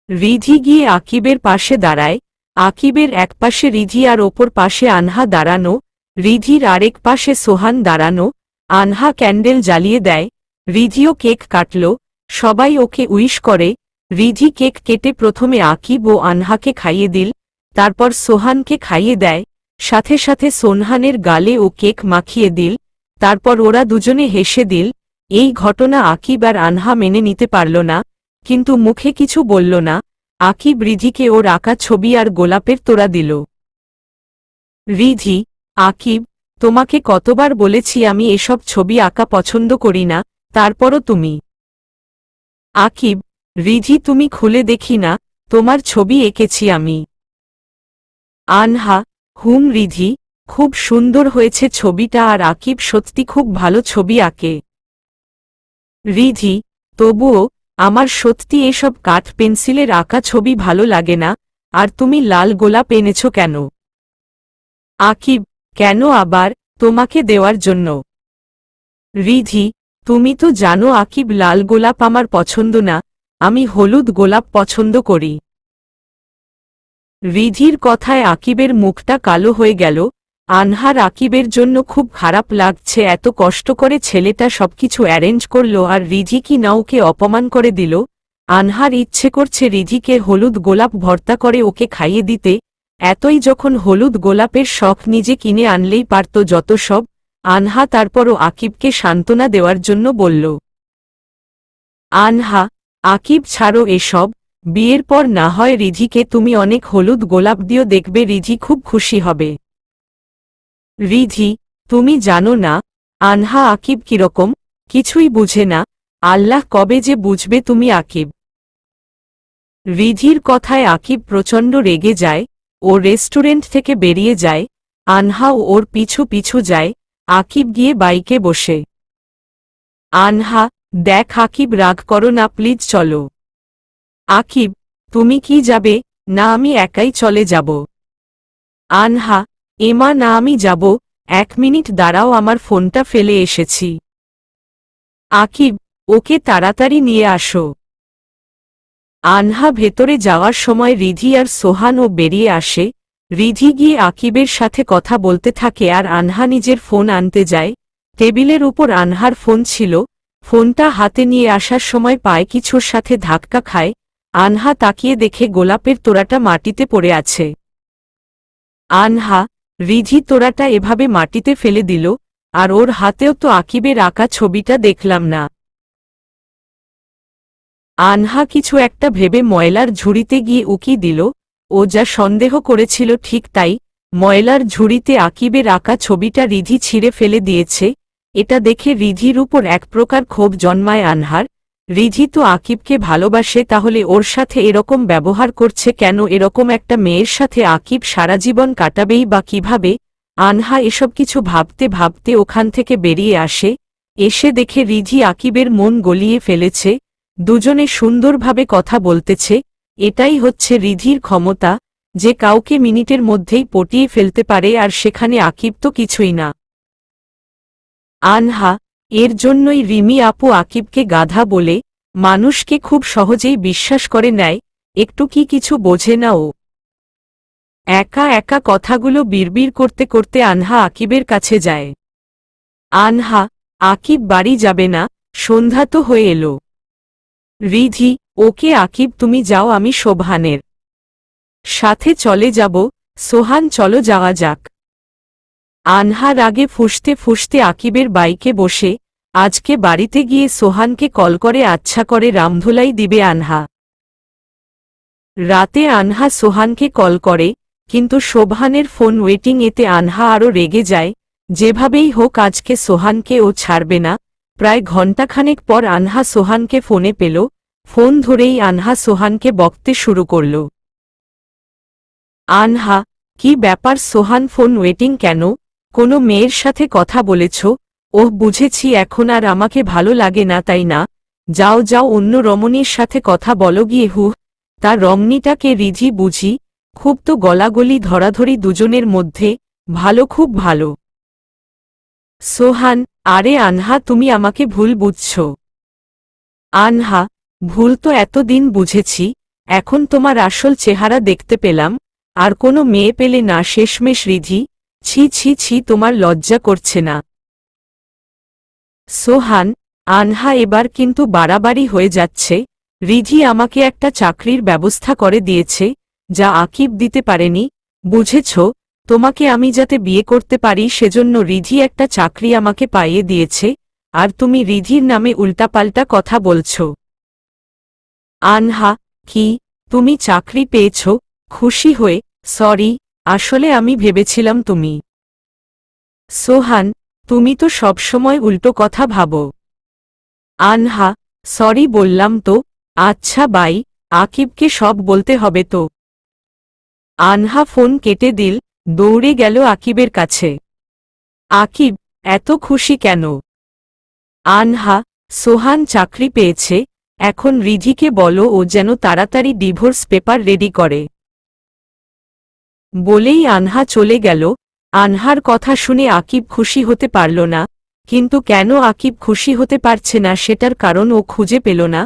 রিধি গিয়ে আকিবের পাশে দাঁড়ায়। আকিবের এক পাশে রিধি আর ওপর পাশে আনহা দাঁড়ানো, রিধির আরেক পাশে সোহান দাঁড়ানো। আনহা ক্যান্ডেল জ্বালিয়ে দেয়, রিধিও কেক কাটল, সবাই ওকে উইশ করে। রিধি কেক কেটে প্রথমে আকিব ও আনহাকে খাইয়ে দিল, তারপর সোহানকে খাইয়ে দেয়, সাথে সাথে সোনহানের গালে ও কেক মাখিয়ে দিল। তারপর ওরা দুজনে হেসে দিল। এই ঘটনা আকিব আর আনহা মেনে নিতে পারল না, কিন্তু মুখে কিছু বলল না। আকিব রিধিকে ওর আঁকা ছবি আর গোলাপের তোড়া দিল। রিধি: আকিব, তোমাকে কতবার বলেছি আমি এসব ছবি আঁকা পছন্দ করি না, তারপরও তুমি। আকিব: রিধি, তুমি খুলে দেখি না, তোমার ছবি এঁকেছি আমি। আনহা: হুম রিধি, খুব সুন্দর হয়েছে ছবিটা, আর আকিব সত্যি খুব ভালো ছবি আঁকে। রিধি: তবুও আমার সত্যি এসব কাঠ পেন্সিলের আঁকা ছবি ভালো লাগে না। আর তুমি লাল গোলাপ এনেছ কেন? আকিব: কেন আবার, তোমাকে দেওয়ার জন্য। রিধি: তুমি তো জানো আকিব, লাল গোলাপ আমার পছন্দ না, আমি হলুদ গোলাপ পছন্দ করি। রিধির কথায় আকিবের মুখটা কালো হয়ে গেল। আনহার আকিবের জন্য খুব খারাপ লাগছে, এত কষ্ট করে ছেলেটা সবকিছু অ্যারেঞ্জ করল আর রিধি কি না ওকে অপমান করে দিল। আনহার ইচ্ছে করছে রিধিকে হলুদ গোলাপ ভর্তা করে ওকে খাইয়ে দিতে। এতই যখন হলুদ গোলাপের শখ, নিজে কিনে আনলেই পারত যত সব। আনহা তারপরও আকিবকে সান্ত্বনা দেওয়ার জন্য বলল, আনহা, আকিব ছাড়ো এসব, বিয়ের পর না হয় রিধিকে তুমি অনেক হলুদ গোলাপ দিও, দেখবে রিধি খুব খুশি হবে। রিধি: তুমি জানো না আনহা আকিব কিরকম, কিছুই বুঝে না, আল্লাহ কবে যে বুঝবে তুমি আকিব। রিধির কথায় আকিব প্রচণ্ড রেগে যায়, ও রেস্টুরেন্ট থেকে বেরিয়ে যায়। আনহা ওর পিছু পিছু যায়। আকিব গিয়ে বাইকে বসে। আনহা: দেখ আকিব, রাগ করো না প্লিজ, চলো। আকিব: তুমি কি যাবে? না, আমি একাই চলে যাব। আনহা: এমা না, আমি যাব, 1 মিনিট দাঁড়াও, আমার ফোনটা ফেলে এসেছি। আকিব: ওকে তাড়াতাড়ি নিয়ে আসো। আনহা ভেতরে যাওয়ার সময় রিধি আর সোহানও বেরিয়ে আসে। রিধি গিয়ে আকিবের সাথে কথা বলতে থাকে আর আনহা নিজের ফোন আনতে যায়। টেবিলের উপর আনহার ফোন ছিল। ফোনটা হাতে নিয়ে আসার সময় পায়ে কিছুর সাথে ধাক্কা খায়। আনহা তাকিয়ে দেখে গোলাপের তোড়াটা মাটিতে পড়ে আছে। আনহা: রিধি তোড়াটা এভাবে মাটিতে ফেলে দিল, আর ওর হাতেও তো আকিবের আঁকা ছবিটা দেখলাম না। আনহা কিছু একটা ভেবে ময়লার ঝুড়িতে গিয়ে উকি দিল। ও যা সন্দেহ করেছিল ঠিক তাই, ময়লার ঝুড়িতে আকিবের আঁকা ছবিটা রিধি ছিঁড়ে ফেলে দিয়েছে। এটা দেখে রিধির উপর এক প্রকার ক্ষোভ জন্মায় আনহার। রিধি তো আকিবকে ভালোবাসে, তাহলে ওর সাথে এরকম ব্যবহার করছে কেন? এরকম একটা মেয়ের সাথে আকিব সারা জীবন কাটাবেই বা কিভাবে? আনহা এসব কিছু ভাবতে ভাবতে ওখান থেকে বেরিয়ে আসে। এসে দেখে রিধি আকিবের মন গলিয়ে ফেলেছে, দুজনে সুন্দরভাবে কথা বলতেছে। এটাই হচ্ছে রিধির ক্ষমতা, যে কাউকে মিনিটের মধ্যেই পটিয়ে ফেলতে পারে, আর সেখানে আকিব তো কিছুই না। আনহা, এর জন্যই রিমি আপু আকিবকে গাধা বলে, মানুষকে খুব সহজেই বিশ্বাস করে নেয়, একটু কি কিছু বোঝে না ও। একা একা কথাগুলো বিড়বিড় করতে করতে আনহা আকিবের কাছে যায়। আনহা, আকিব বাড়ি যাবে না? সন্ধ্যা তো হয়ে এলো। রিধি, ওকে আকিব তুমি যাও, আমি সোবহানের সাথে চলে যাব। সোহান চলো যাওয়া যাক। আনহা রাগে ফুঁসতে ফুঁসতে আকিবের বাইকে বসে আজকে বাড়িতে গিয়ে সোহানকে কল করে আচ্ছা করে রামধুলাই দিবে আনহা। রাতে আনহা সোহানকে কল করে, কিন্তু সোবহানের ফোন ওয়েটিং, এতে আনহা আরও রেগে যায়। যেভাবেই হোক আজকে সোহানকে ও ছাড়বে না। প্রায় ঘণ্টাখানেক পর আনহা সোহানকে ফোনে পেল। ফোন ধরেই আনহা সোহানকে বকতে শুরু করল। আনহা, কি ব্যাপার সোহান, ফোন ওয়েটিং কেন? কোনো মেয়ের সাথে কথা বলেছ? ওহ বুঝেছি, এখন আর আমাকে ভালো লাগে না তাই না? যাও যাও, অন্য রমণীর সাথে কথা বলো গিয়ে। হুহ, তার রমণীটাকে রিধি বুঝি? খুব তো গলাগলি ধরাধরি দুজনের মধ্যে, ভালো, খুব ভালো। সোহান, আরে আনহা তুমি আমাকে ভুল বুঝছ। আনহা, ভুল তো এতদিন বুঝেছি, এখন তোমার আসল চেহারা দেখতে পেলাম। আর কোনো মেয়ে পেলে না শেষমেশ রিধি? ছি ছি ছি, তোমার লজ্জা করছে না? সোহান, আনহা এবার কিন্তু বাড়াবাড়ি হয়ে যাচ্ছে। রিধি আমাকে একটা চাকরির ব্যবস্থা করে দিয়েছে, যা আকিব দিতে পারেনি, বুঝেছ? তোমাকে আমি যাতে বিয়ে করতে পারি সেজন্য রিধি একটা চাকরি আমাকে পাইয়ে দিয়েছে, আর তুমি রিধির নামে উল্টাপাল্টা কথা বলছ। আনহা, কি? তুমি চাকরি পেয়েছ? খুশি হয়ে? সরি, আসলে আমি ভেবেছিলাম তুমি। সোহান, তুমি তো সবসময় উল্টো কথা ভাবো। আনহা, সরি বললাম তো। আচ্ছা বাই, আকিবকে সব বলতে হবে তো। আনহা ফোন কেটে দিল, দৌড়ে গেল আকিবের কাছে। আকিব, এত খুশি কেন? আনহা, সোহান চাকরি পেয়েছে, এখন রিধিকে বলো ও যেন তাড়াতাড়ি ডিভোর্স পেপার রেডি করে। বলেই আনহা চলে গেল। আনহার কথা শুনে আকিব খুশি হতে পারল না, কিন্তু কেন আকিব খুশি হতে পারছে না সেটার কারণ ও খুঁজে পেল না।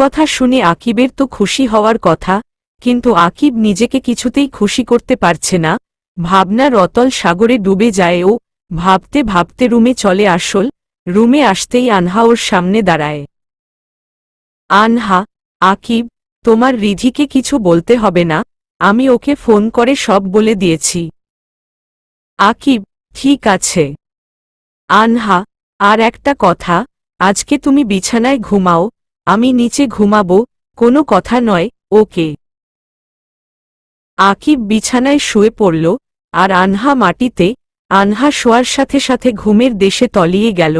কথা শুনে আকিবের তো খুশি হওয়ার কথা, কিন্তু আকিব নিজেকে কিছুতেই খুশি করতে পারছে না। ভাবনার অতল সাগরে ডুবে যায় ও। ভাবতে ভাবতে রুমে চলে আসল। রুমে আসতেই আনহা ওর সামনে দাঁড়ায়। আনহা, আকিব, তোমার রিধিকে কিছু বলতে হবে না, আমি ওকে ফোন করে সব বলে দিয়েছি। আকিব, ঠিক আছে। আনহা, আর একটা কথা, আজকে তুমি বিছানায় ঘুমাও, আমি নিচে ঘুমাবো, কোনো কথা নয়, ওকে? আকিব বিছানায় শুয়ে পড়ল, আর আনহা মাটিতে। আনহা শোয়ার সাথে সাথে ঘুমের দেশে তলিয়ে গেল,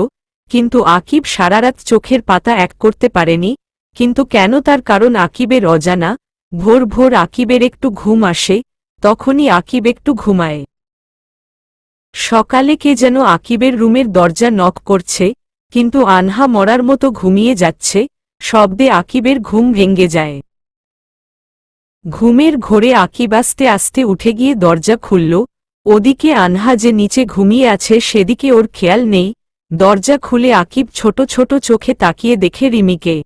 কিন্তু আকিব সারারাত চোখের পাতা এক করতে পারেনি। কিন্তু কেন, তার কারণ আকিবের অজানা। ভোর ভোর আকিবের একটু ঘুম আসে, তখনই আকিব একটু ঘুমায়। সকালে কে যেন আকিবের রুমের দরজা নক করছে, কিন্তু আনহা মরার মতো ঘুমিয়ে যাচ্ছে। শব্দে আকিবের ঘুম ভেঙে যায়। ঘুমের ঘোরে আকিব আস্তে আস্তে উঠে গিয়ে দরজা খুলল। ওদিকে আনহা যে নিচে ঘুমিয়ে আছে সেদিকে ওর খেয়াল নেই। দরজা খুলে আকিব ছোট ছোট চোখে তাকিয়ে দেখে রিমিকে।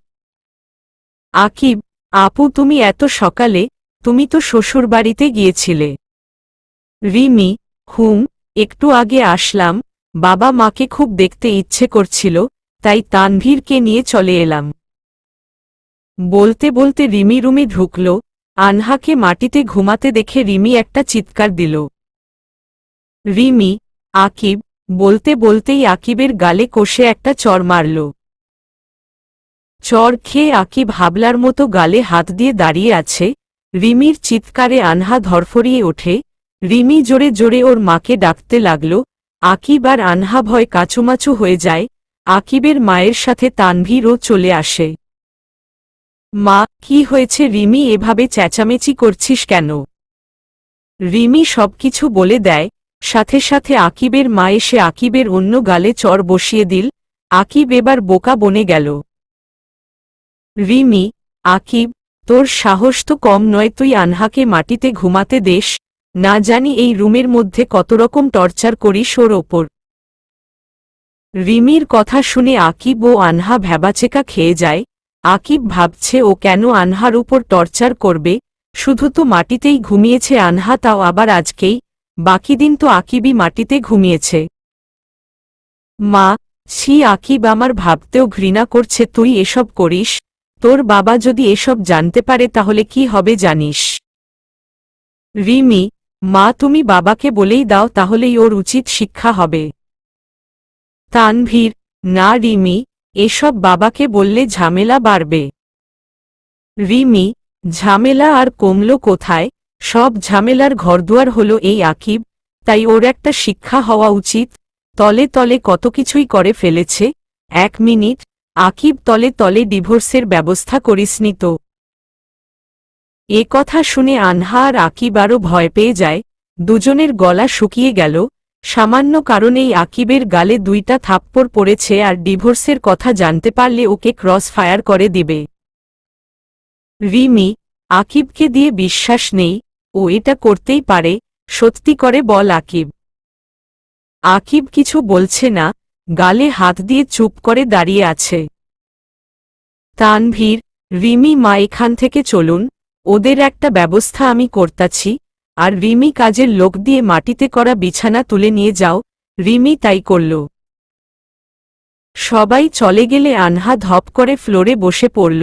আকিব, আপু তুমি এত সকালে? তুমি তো শ্বশুরবাড়িতে গিয়েছিলে। রিমি, হুম, একটু আগে আসলাম। বাবা মাকে খুব দেখতে ইচ্ছে করছিল, তাই তানভীরকে নিয়ে চলে এলাম। বলতে বলতে রিমি রুমে ঢুকল। আনহাকে মাটিতে ঘুমাতে দেখে রিমি একটা চিৎকার দিল। রিমি, আকিব, বলতে বলতেই আকিবের গালে কষে একটা চড় মারল। চড় খেয়ে আকিব হাবলার মতো গালে হাত দিয়ে দাঁড়িয়ে আছে। রিমির চিৎকারে আনহা ধরফরিয়ে ওঠে। রিমি জোরে জোরে ওর মাকে ডাকতে লাগল। আকিব আর আনহা ভয় কাচুমাচু হয়ে যায়। আকিবের মায়ের সাথে তানভীরও চলে আসে। মা, কি হয়েছে রিমি, এভাবে চেঁচামেচি করছিস কেন? রিমি সবকিছু বলে দেয়। সাথে সাথে আকিবের মা এসে আকিবের অন্য গালে চড় বসিয়ে দিল। আকিব এবার বোকা বনে গেল। রিমি, আকিব, তোর সাহস তো কম নয়, তুই আনহাকে মাটিতে ঘুমাতে দেস, না জানি এই রুমের মধ্যে কত রকম টর্চার করিস ওর ওপর। রিমির কথা শুনে আকিব ও আনহা ভ্যাবাচেকা খেয়ে যায়। আকিব ভাবছে ও কেন আনহার উপর টর্চার করবে, শুধু তো মাটিতেই ঘুমিয়েছে আনহা, তাও আবার আজকেই, বাকি দিন তো আকিবই মাটিতে ঘুমিয়েছে। মা, ছি আকিব, আমার ভাবতেও ঘৃণা করছে তুই এসব করিস, তোর বাবা যদি এসব জানতে পারে তাহলে কি হবে জানিস? রিমি, মা তুমি বাবাকে বলেই দাও, তাহলেই ওর উচিত শিক্ষা হবে। তানভীর, না রিমি, এসব বাবাকে বললে ঝামেলা বাড়বে। রিমি, ঝামেলা আর কমল কোথায়, সব ঝামেলার ঘরদুয়ার হলো এই আকিব, তাই ওর একটা শিক্ষা হওয়া উচিত। তলে তলে কত কিছুই করে ফেলেছে। 1 মিনিট, আকিব, তলে তলে ডিভোর্সের ব্যবস্থা করিসনি তো? এ কথা শুনে আনহা আর আকিব আরও ভয় পেয়ে যায়। দুজনের গলা শুকিয়ে গেল। সামান্য কারণেই আকিবের গালে 2টা থাপ্পড় পড়েছে, আর ডিভোর্সের কথা জানতে পারলে ওকে ক্রস ফায়ার করে দিবে। রিমি, আকিবকে দিয়ে বিশ্বাস নেই, ও এটা করতেই পারে, সত্যি করে বল আকিব। আকিব কিছু বলছে না, গালে হাত দিয়ে চুপ করে দাঁড়িয়ে আছে। তানভীর, রিমি মা, এখান থেকে চলুন, ওদের একটা ব্যবস্থা আমি করতাছি, আর রিমি কাজের লোক দিয়ে মাটিতে করা বিছানা তুলে নিয়ে যাও। রিমি তাই করল। সবাই চলে গেলে আনহা ধপ করে ফ্লোরে বসে পড়ল।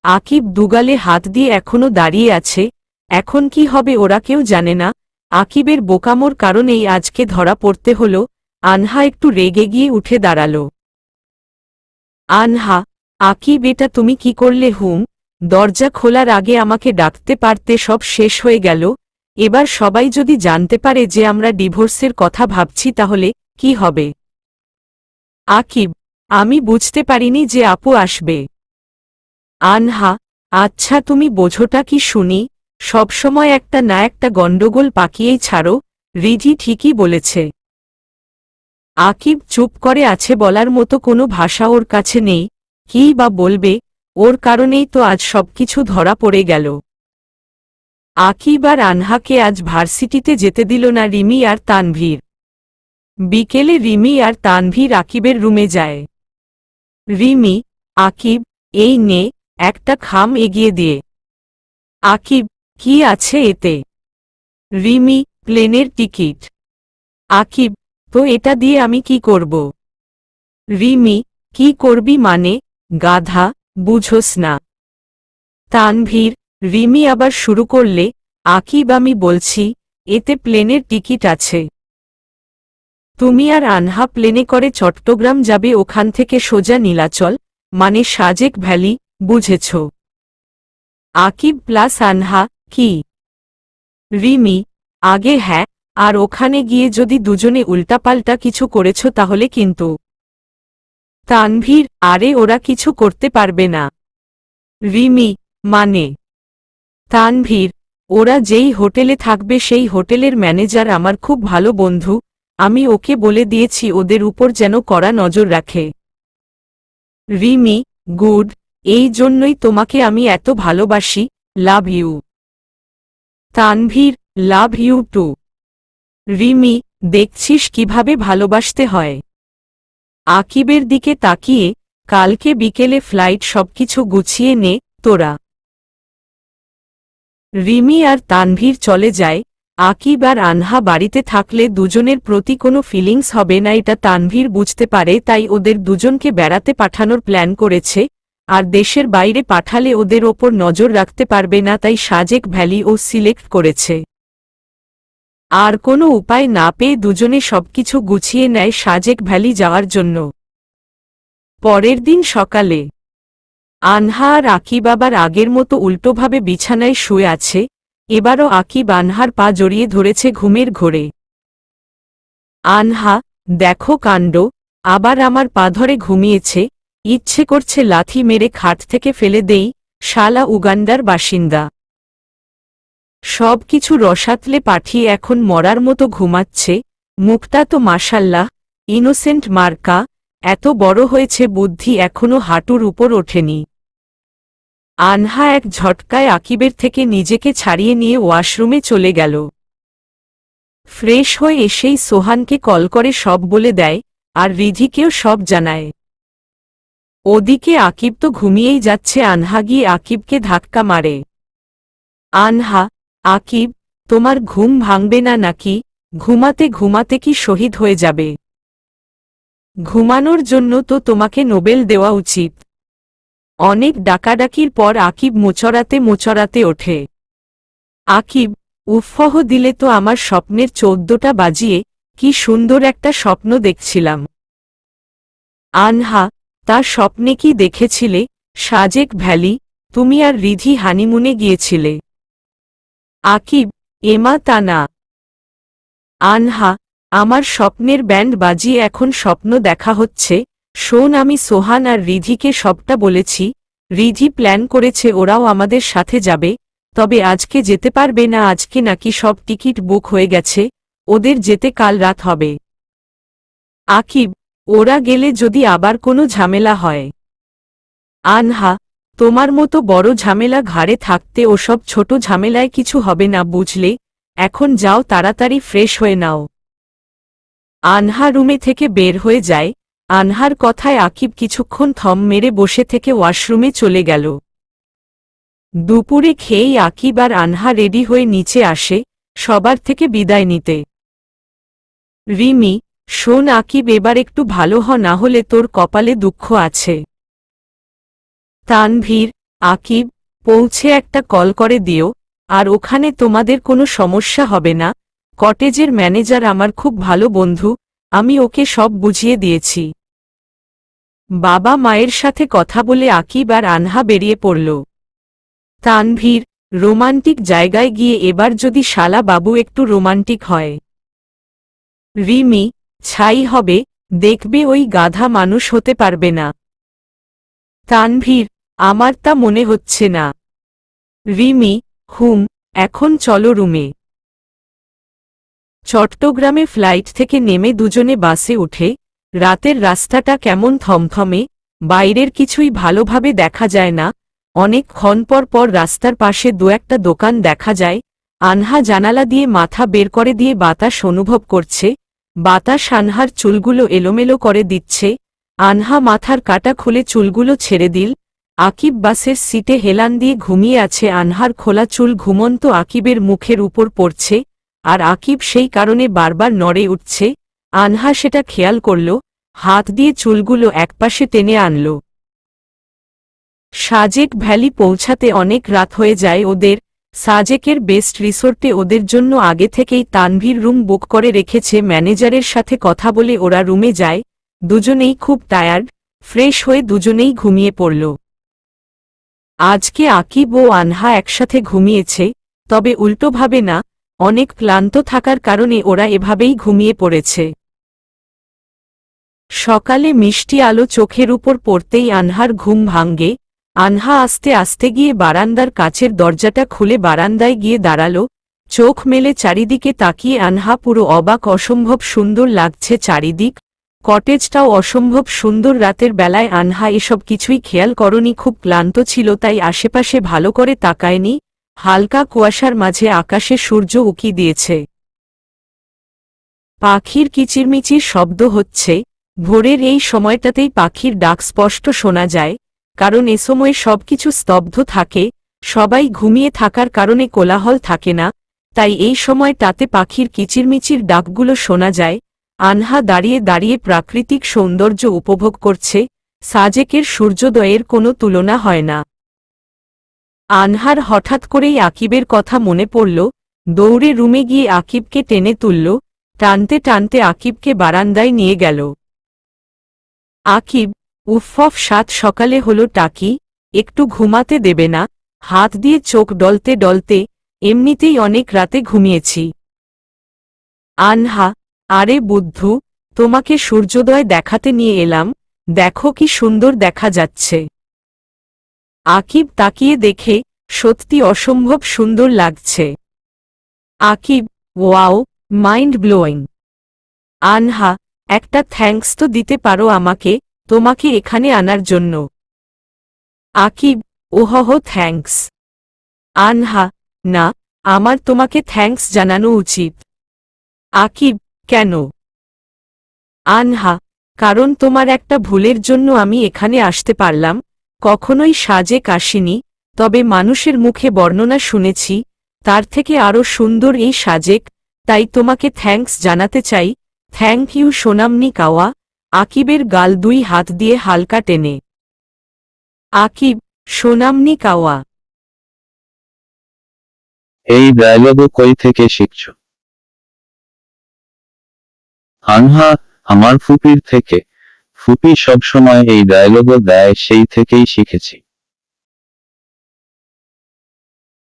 আকিব দুগালে হাত দিয়ে এখনো দাঁড়িয়ে আছে। এখন কি হবে ওরা কেউ জানে না। আকিবের বোকামোর কারণেই আজকে ধরা পড়তে হল। আনহা একটু রেগে গিয়ে উঠে দাঁড়াল। আনহা, আকিব, এটা তুমি কি করলে? দরজা খোলার আগে আমাকে ডাকতে পারতে, সব শেষ হয়ে গেল। এবার সবাই যদি জানতে পারে যে আমরা ডিভোর্সের কথা ভাবছি তাহলে কি হবে? আকিব, আমি বুঝতে পারিনি যে আপু আসবে। আনহা, আচ্ছা তুমি বোঝোটা কি শুনি, সবসময় একটা না একটা গণ্ডগোল পাকিয়েই ছাড়ো। রিজি ঠিকই বলেছে। আকিব চুপ করে আছে, বলার মতো কোনো ভাষা ওর কাছে নেই। কী বা বলবে, ওর কারণেই তো আজ সবকিছু ধরা পড়ে গেল। আকিব আর আনহাকে আজ ভার্সিটিতে যেতে দিল না রিমি আর তানভীর। বিকেলে রিমি আর তানভীর আকিবের রুমে যায়। রিমি, আকিব, এই নে, একটা খাম এগিয়ে দিয়ে। আকিব, কি আছে এতে? রিমি, প্লেনের টিকিট। আকিব, তো এটা দিয়ে আমি কি করব? রিমি, কি করবি মানে, গাধা, বুঝোস না? তানভীর, রিমি আবার শুরু করলে। আকিব, আমি বলছি, এতে প্লেনের টিকিট আছে। তুমি আর আনহা প্লেনে করে চট্টগ্রাম যাবে, ওখান থেকে সোজা নীলাচল, মানে সাজেক ভ্যালি, বুঝেছ? আকিব প্লাস আনহা, কি? রিমি, আগে হ্যাঁ, আর ওখানে গিয়ে যদি দুজনে উল্টাপাল্টা কিছু করেছ তাহলে কিন্তু। তানভীর, আরে ওরা কিছু করতে পারবে না। রিমি, মানে? তানভীর, ওরা যেই হোটেলে থাকবে সেই হোটেলের ম্যানেজার আমার খুব ভালো বন্ধু, আমি ওকে বলে দিয়েছি ওদের উপর যেন কড়া নজর রাখে। রিমি, গুড, এই জন্যই তোমাকে আমি এত ভালোবাসি, love you. Tanvir, love you too. Rimi, দেখছিস কিভাবে ভালোবাসতে হয়। আকিবের দিকে তাকিয়ে, কালকে বিকেলে ফ্লাইট, সবকিছু গুছিয়ে নে তোরা। রিমি আর তানভীর চলে যায়। আকিব আর আনহা বাড়িতে থাকলে দুজনের প্রতি কোনো ফিলিংস হবে না, এটা তানভীর বুঝতে পারে, তাই ওদের দুজনকে বেড়াতে পাঠানোর প্ল্যান করেছে। আর দেশের বাইরে পাঠালে ওদের ওপর নজর রাখতে পারবে না, তাই সাজেক ভ্যালি ও সিলেক্ট করেছে। আর কোনো উপায় না পেয়ে দুজনে সবকিছু গুছিয়ে নেয় সাজেক ভ্যালি যাওয়ার জন্য। পরের দিন সকালে আনহা আর আকিব আবার আগের মতো উল্টোভাবে বিছানায় শুয়ে আছে। এবারও আকিব আনহার পা জড়িয়ে ধরেছে ঘুমের ঘোরে। আনহা, দেখো কাণ্ড, আবার আমার পা ধরে ঘুমিয়েছে, ইচ্ছে করছে লাথি মেরে খাট থেকে ফেলে দেই। শালা উগান্ডার বাসিন্দা। সব কিছু রসাতলে পাঠিয়ে এখন মরার মতো ঘুমাচ্ছে। মুখটা তো মাশাল্লাহ, ইনোসেন্ট মার্কা, এত বড় হয়েছে বুদ্ধি এখনো হাঁটুর উপর ওঠেনি। আনহা এক ঝটকায় আকিবের থেকে নিজেকে ছাড়িয়ে নিয়ে ওয়াশরুমে চলে গেল। ফ্রেশ হয়ে এসেই সোহানকে কল করে সব বলে দেয়, আর রিধিকেও সব জানায়। ওদিকে আকিব তো ঘুমিয়েই যাচ্ছে। আনহা গিয়ে আকিবকে ধাক্কা মারে। আনহা, আকিব, তোমার ঘুম ভাঙবে না নাকি? ঘুমাতে ঘুমাতে কি শহীদ হয়ে যাবে? ঘুমানোর জন্য তো তোমাকে নোবেল দেওয়া উচিত। অনেক ডাকাডাকির পর আকিব মোচড়াতে মোচড়াতে ওঠে। আকিব, উফফহ দিলে তো আমার স্বপ্নের 14টা বাজিয়ে, কি সুন্দর একটা স্বপ্ন দেখছিলাম। আনহা, তার স্বপ্নে কি দেখেছিলে? সাজেক ভ্যালি, তুমি আর রিধি হানিমুনে গিয়েছিলে। আকিব, এমা তা না। আনহা, আমার স্বপ্নের ব্যান্ড বাজিয়ে এখন স্বপ্ন দেখা হচ্ছে। শোন, আমি সোহান আর রিধিকে সবটা বলেছি। রিধি প্ল্যান করেছে ওরাও আমাদের সাথে যাবে, তবে আজকে যেতে পারবে না। আজকে নাকি সব টিকিট বুক হয়ে গেছে, ওদের যেতে কাল রাত হবে। আকিব, ওরা গেলে যদি আবার কোনো ঝামেলা হয়? আনহা, তোমার মতো বড় ঝামেলা ঘাড়ে থাকতে ওসব ছোট ঝামেলায় কিছু হবে না, বুঝলে? এখন যাও, তাড়াতাড়ি ফ্রেশ হয়ে নাও। আনহা রুমে থেকে বের হয়ে যায়। আনহার কথায় আকিব কিছুক্ষণ থম মেরে বসে থেকে ওয়াশরুমে চলে গেল। দুপুরে খেয়েই আকিব আর আনহা রেডি হয়ে নিচে আসে, সবার থেকে বিদায় নিতে। রিমি, শোন আকিব, এবার একটু ভালো হ, না হলে তোর কপালে দুঃখ আছে। তানভীর, আকিব, পৌঁছে একটা কল করে দিও, আর ওখানে তোমাদের কোনো সমস্যা হবে না। কটেজের ম্যানেজার আমার খুব ভালো বন্ধু, আমি ওকে সব বুঝিয়ে দিয়েছি। বাবা মায়ের সাথে কথা বলে আকিব আর আনহা বেরিয়ে পড়ল। তানভীর, রোমান্টিক জায়গায় গিয়ে এবার যদি শালা বাবু একটু রোমান্টিক হয়। রিমি, ছাই হবে, দেখবে ওই গাধা মানুষ হতে পারবে না। তানভীর, আমার তা মনে হচ্ছে না। রিমি, এখন চলো রুমে। চট্টগ্রামে ফ্লাইট থেকে নেমে দুজনে বাসে উঠে। রাতের রাস্তাটা কেমন থমথমে, বাইরের কিছুই ভালোভাবে দেখা যায় না। অনেকক্ষণ পর রাস্তার পাশে দু একটা দোকান দেখা যায়। আনহা জানালা দিয়ে মাথা বের করে দিয়ে বাতাস অনুভব করছে। বাতাস আনহার চুলগুলো এলোমেলো করে দিচ্ছে। আনহা মাথার কাটা খুলে চুলগুলো ছেড়ে দিল। আকিব বাসের সিটে হেলান দিয়ে ঘুমিয়ে আছে। আনহার খোলা চুল ঘুমন্ত আকিবের মুখের উপর পড়ছে, আর আকিব সেই কারণে বারবার নড়ে উঠছে। আনহা সেটা খেয়াল করল, হাত দিয়ে চুলগুলো একপাশে টেনে আনল। সাজেক ভ্যালি পৌঁছাতে অনেক রাত হয়ে যায় ওদের। সাজেকের বেস্ট রিসোর্টে ওদের জন্য আগে থেকেই তানভীর রুম বুক করে রেখেছে। ম্যানেজারের সাথে কথা বলে ওরা রুমে যায়। দুজনেই খুব টায়ার্ড। ফ্রেশ হয়ে দুজনেই ঘুমিয়ে পড়ল। আজকে আকিব ও আনহা একসাথে ঘুমিয়েছে, তবে উল্টোভাবে না। অনেক ক্লান্ত থাকার কারণে ওরা এভাবেই ঘুমিয়ে পড়েছে। সকালে মিষ্টি আলো চোখের উপর পড়তেই আনহার ঘুম ভাঙ্গে। আনহা আস্তে আস্তে গিয়ে বারান্দার কাচের দরজাটা খুলে বারান্দায় গিয়ে দাঁড়াল। চোখ মেলে চারিদিকে তাকিয়ে আনহা পুরো অবাক। অসম্ভব সুন্দর লাগছে চারিদিক। কটেজটাও অসম্ভব সুন্দর। রাতের বেলায় আনহা এসব কিছুই খেয়াল করনি, খুব ক্লান্ত ছিল তাই আশেপাশে ভালো করে তাকায়নি। হালকা কুয়াশার মাঝে আকাশে সূর্য উকি দিয়েছে। পাখির কিচিরমিচির শব্দ হচ্ছে। ভোরের এই সময়টাতেই পাখির ডাক স্পষ্ট শোনা যায়, কারণ এ সময় সবকিছু স্তব্ধ থাকে। সবাই ঘুমিয়ে থাকার কারণে কোলাহল থাকে না, তাই এই সময়টাতে পাখির কিচিরমিচির ডাকগুলো শোনা যায়। আনহা দাঁড়িয়ে দাঁড়িয়ে প্রাকৃতিক সৌন্দর্য উপভোগ করছে। সাজেকের সূর্যোদয়ের কোনো তুলনা হয় না। আনহার হঠাৎ করেই আকিবের কথা মনে পড়ল। দৌড়ে রুমে গিয়ে আকিবকে টেনে তুলল। টানতে টানতে আকিবকে বারান্দায় নিয়ে গেল। আকিব, উফফ, সাত সকালে হলো টাকি, একটু ঘুমাতে দেবে না? হাত দিয়ে চোখ ডলতে ডলতে, এমনিতেই অনেক রাতে ঘুমিয়েছি। আনহা, আরে বুদ্ধু, তোমাকে সূর্যোদয় দেখাতে নিয়ে এলাম, দেখো কি সুন্দর দেখা যাচ্ছে। আকিব তাকিয়ে দেখে সত্যি অসম্ভব সুন্দর লাগছে। Akib, wow, mind blowing. Anha, একটা থ্যাঙ্কস তো দিতে পারো আমাকে, তোমাকে এখানে আনার জন্য। আকিব, ওহহ, থ্যাঙ্কস। আনহা, না, আমার তোমাকে থ্যাঙ্কস জানানো উচিত। আকিব, কেন? আনহা, কারণ তোমার একটা ভুলের জন্য আমি এখানে আসতে পারলাম। কখনোই সাজেক আসিনি, তবে মানুষের মুখে বর্ণনা শুনেছি তার থেকে আরও সুন্দর এই সাজেক, তাই তোমাকে থ্যাঙ্কস জানাতে চাই। থ্যাংক ইউ সোনামনি কাওয়া। আকিবের গাল দুই হাত দিয়ে হালকা টেনে। আকিব, সোনামনি কাওয়া। এই ডায়লগও কই থেকে শিখছো? আনহা, আমার ফুপির থেকে। ফুপি সবসময় এই ডায়লগও দেয়, সেই থেকেই শিখেছি।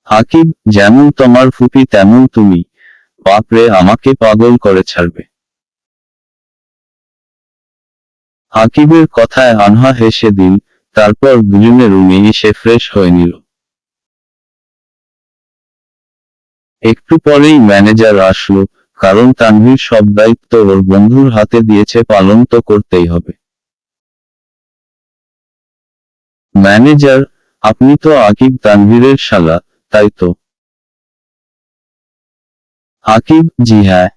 আকিব, যেমন তোমার ফুপি তেমন তুমি। বাপরে, আমাকে পাগল করে ছাড়বে। আকিবের কথায় আনহা হেসে দিল, তারপর দুজনে রুমে এসে ফ্রেশ হয়ে নিল। একটু পরেই ম্যানেজার আসলো, কারণ তানভীর সব দায়িত্ব ওর বন্ধুর হাতে দিয়েছে, পালন তো করতেই হবে। ম্যানেজার, আপনি তো আকিব তানভীরের শালা, তাই তো? আকিব, জি হ্যাঁ।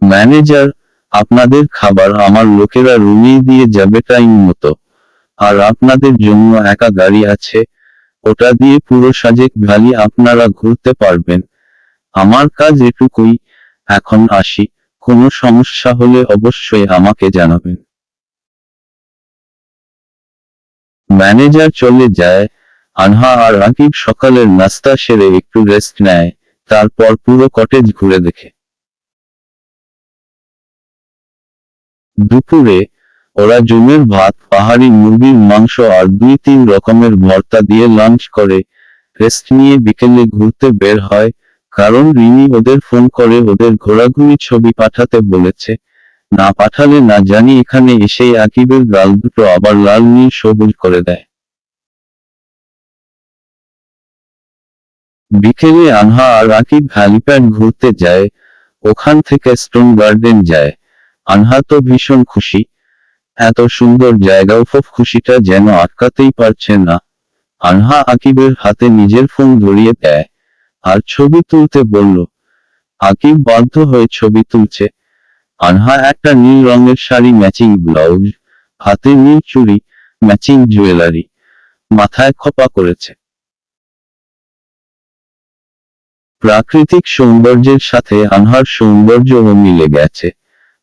ম্যানেজার, আপনাদের খাবার আমার লোকেরা রুমেই দিয়ে যাবে টাইম মতো। আর আপনাদের জন্য একা গাড়ি আছে, ওটা দিয়ে পুরো সাজেক ভ্যালি আপনারা ঘুরতে পারবেন। আমার কাজ এটুকুই, এখন আসি, কোনো সমস্যা হলে অবশ্যই আমাকে জানাবেন। ম্যানেজার চলে যায়। আনহা আর আকিব সকালের নাস্তা সেরে একটু রেস্ট নেয়, তারপর পুরো কটেজ ঘুরে দেখে। দুপুরে ওরা জুমের ভাত, পাহাড়ি মুরগির মাংস আর 2-3 রকমের ভর্তা দিয়ে লাঞ্চ করে রেস্ট নিয়ে বিকেলে ঘুরতে বের হয়, কারণ রিনি ওদের ফোন করে ওদের ঘোরাঘুরি ছবি পাঠাতে বলেছে। না পাঠালে না জানি এখানে এসেই আকিবের গাল দুটো আবার লাল নীল সবুজ করে দেয়। বিকেলে আনহা আর আকিব হ্যালিপ্যাড ঘুরতে যায়, ওখান থেকে স্টোন গার্ডেন যায়। আনহা তো ভীষণ খুশি, এত সুন্দর জায়গা, উফ, খুশিটা যেন আটকাতেই পারছে না। আনহা আকিবের হাতে নিজের ফোন ধরিয়ে দেয় আর ছবি তুলতে বলল। আকিব বাধ্য হয়ে ছবি তুলছে। আনহা একটা নীল রঙের শাড়ি, ম্যাচিং ব্লাউজ, হাতে নীল চুড়ি, ম্যাচিং জুয়েলারি, মাথায় খোপা করেছে। প্রাকৃতিক সৌন্দর্যের সাথে আনহার সৌন্দর্যও মিলে গেছে।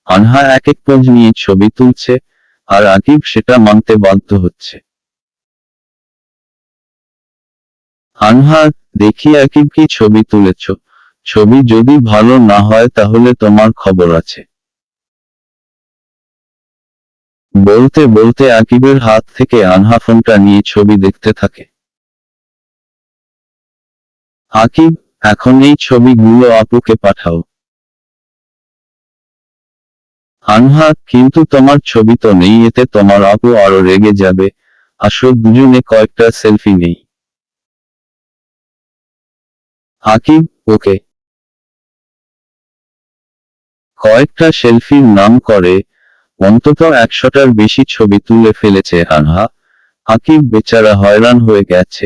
আনহা এক এক পোজ নিয়ে ছবি তুলছে, আর আকিব সেটা মানতে বাধ্য হচ্ছে। আনহা, দেখি আকিব, কি ছবি তুলেছ? ছবি যদি ভালো না হয় তাহলে তোমার খবর আছে। বলতে বলতে আকিবের হাত থেকে আনহা ফোনটা নিয়ে ছবি দেখতে থাকে। আকিব, এখন এই ছবিগুলো আপুকে পাঠাও। আনহা, কিন্তু তোমার ছবি তো নেই, এতে তোমার আপু আরো রেগে যাবে। আসো দুজনে কয়েকটা সেলফি নেই। আকিব, ওকে। কয়েকটা সেলফির নাম করে অন্তত 100টার বেশি ছবি তুলে ফেলেছে আনহা। আকিব বেচারা হয়রান হয়ে গেছে,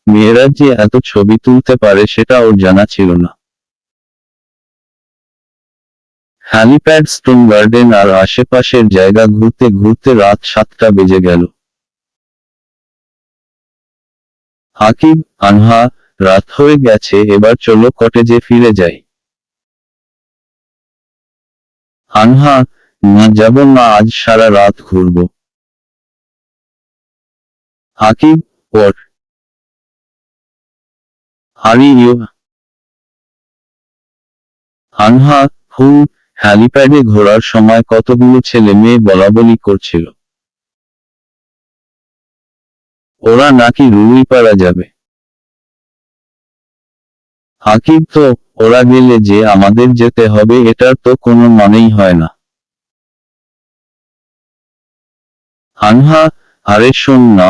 মেয়েরা যে এত ছবি তুলতে পারে সেটা ওর জানা ছিল না। হ্যালিপ্যাড, স্টোন গার্ডেন আর আশেপাশের জায়গা ঘুরতে ঘুরতে রাত 7টা বেজে গেল। আকিব, আনহা, রাত হয়ে গেছে, এবার চলো কটেজে ফিরে যাই। আনহা, না, যাব না, আজ সারা রাত ঘুরবো। আকিব, ওর আরে ইউ। আনহা, হ্যালিপ্যাডে ঘোরার সময় কতগুলো ছেলে মেয়ে বলাবলি করছিল ওরা নাকি রুলুইপাড়া যাবে। আকিব, তো ওরা গেলে যে আমাদের যেতে হবে এটার তো কোনো মানেই হয় না। আনহা, আরে শোন না,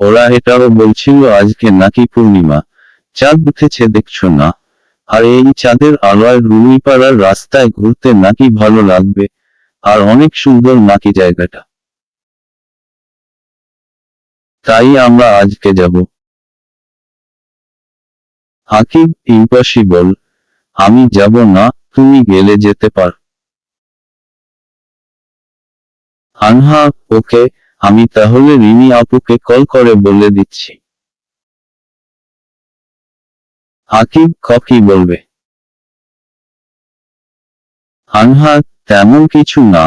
ওরা এটাও বলছিল আজকে নাকি পূর্ণিমা, চাঁদ উঠেছে দেখছো না? আর এই চাঁদের আলোয় রুইপাড়ার রাস্তায় ঘুরতে নাকি ভালো লাগবে, আর অনেক সুন্দর নাকি জায়গাটা। তাই আমরা আজকে যাব। আকিব, ইম্পসিবল, আমি যাব না, তুমি গেলে যেতে পার। আনহা, ওকে, আমি তাহলে রিমি আপুকে কল করে বলে দিচ্ছি। আকিব, কি বলবে? আনহা, তেমন কিছু না,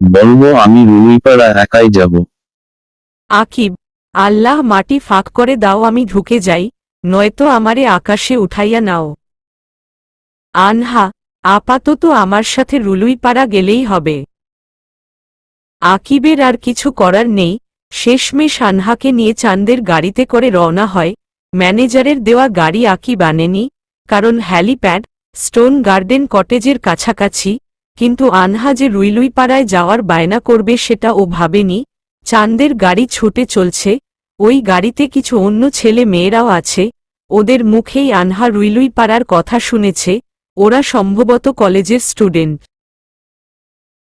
বলবো আমি রুইপাড়া একাই যাব। আকিব, আল্লাহ মাটি ফাঁক করে দাও আমি ঢুকে যাই, নয়তো আমারে আকাশে উঠাইয়া নাও। আনহা, আপাতত আমার সাথে রুলুইপাড়া গেলেই হবে। আকিবের আর কিছু করার নেই, শেষমেশ আনহাকে নিয়ে চাঁদের গাড়িতে করে রওনা হয়। ম্যানেজারের দেওয়া গাড়ি আকিব আনেনি, কারণ হ্যালিপ্যাড স্টোন গার্ডেন কটেজের কাছাকাছি, কিন্তু আনহা যে রুইলুইপাড়ায় যাওয়ার বায়না করবে সেটা ও ভাবেনি। চাঁদের গাড়ি ছুটে চলছে, ওই গাড়িতে কিছু অন্য ছেলে মেয়েরাও আছে। ওদের মুখেই আনহা রুইলুইপাড়ার কথা শুনেছে, ওরা সম্ভবত কলেজের স্টুডেন্ট।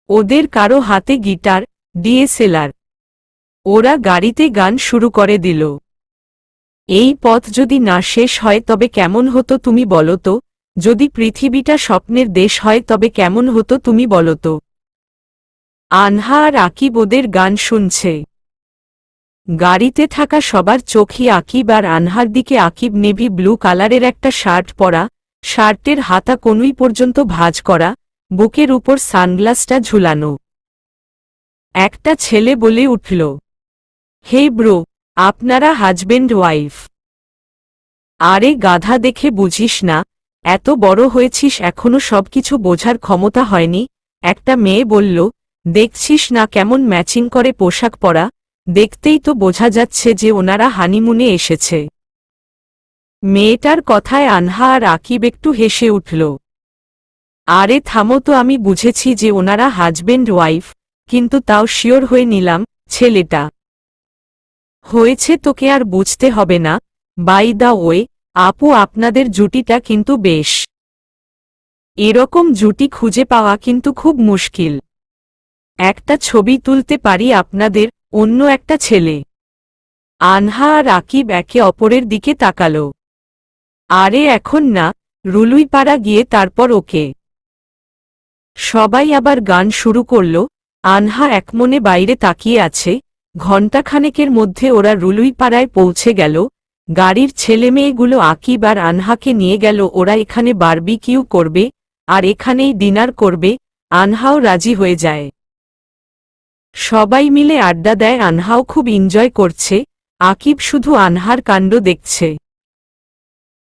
ওদের কারো হাতে গিটার, ডিএসএলআর। ওরা গাড়িতে গান শুরু করে দিল। এই পথ যদি না শেষ হয় তবে কেমন হতো তুমি বলো তো? যদি পৃথিবীটা স্বপ্নের দেশ হয় তবে কেমন হতো তুমি বলো তো? আনহা আর আকিব ওদের গান শুনছে। গাড়িতে থাকা সবার চোখই আকিব আর আনহার দিকে। আকিব নেভি ব্লু কালারের একটা শার্ট পরা, শার্টের হাতা কনুই পর্যন্ত ভাঁজ করা, বুকের উপর সানগ্লাসটা ঝুলানো। একটা ছেলে বলে উঠল, হে ব্রো, আপনারা হাজবেন্ড ওয়াইফ? আরে গাধা দেখে বুঝিস না? এত বড় হয়েছিস এখনো সবকিছু বোঝার ক্ষমতা হয়নি? একটা মেয়ে বলল, দেখছিস না কেমন ম্যাচিং করে পোশাক পরা, দেখতেই তো বোঝা যাচ্ছে যে ওনারা হানিমুনে এসেছে। মেয়েটার কথায় আনহা আর আকিব একটু হেসে উঠল। আরে থামো তো, আমি বুঝেছি যে ওনারা হাজবেন্ড ওয়াইফ, কিন্তু তাও শিওর হয়ে নিলাম। ছেলেটা হয়েছে তোকে আর বুঝতে হবে না। বাই দা ওয়ে, আপু আপনাদের জুটিটা কিন্তু বেশ। এরকম জুটি খুঁজে পাওয়া কিন্তু খুব মুশকিল। একটা ছবি তুলতে পারি আপনাদের, অন্য একটা ছেলে। আনহা আর আকিব একে অপরের দিকে তাকাল। আরে এখন না, রুলুইপাড়া গিয়ে তারপর ওকে। সবাই আবার গান শুরু করল। আনহা একমনে বাইরে তাকিয়ে আছে। ঘণ্টাখানেকের মধ্যে ওরা রুলুইপাড়ায় পৌঁছে গেল। গাড়ির ছেলেমেয়েগুলো আকিব আর আনহাকে নিয়ে গেল। ওরা এখানে বারবিকিউ করবে, আর এখানেই ডিনার করবে। আনহাও রাজি হয়ে যায়। সবাই মিলে আড্ডা দেয়, আনহাও খুব এনজয় করছে। আকিব শুধু আনহার কাণ্ড দেখছে।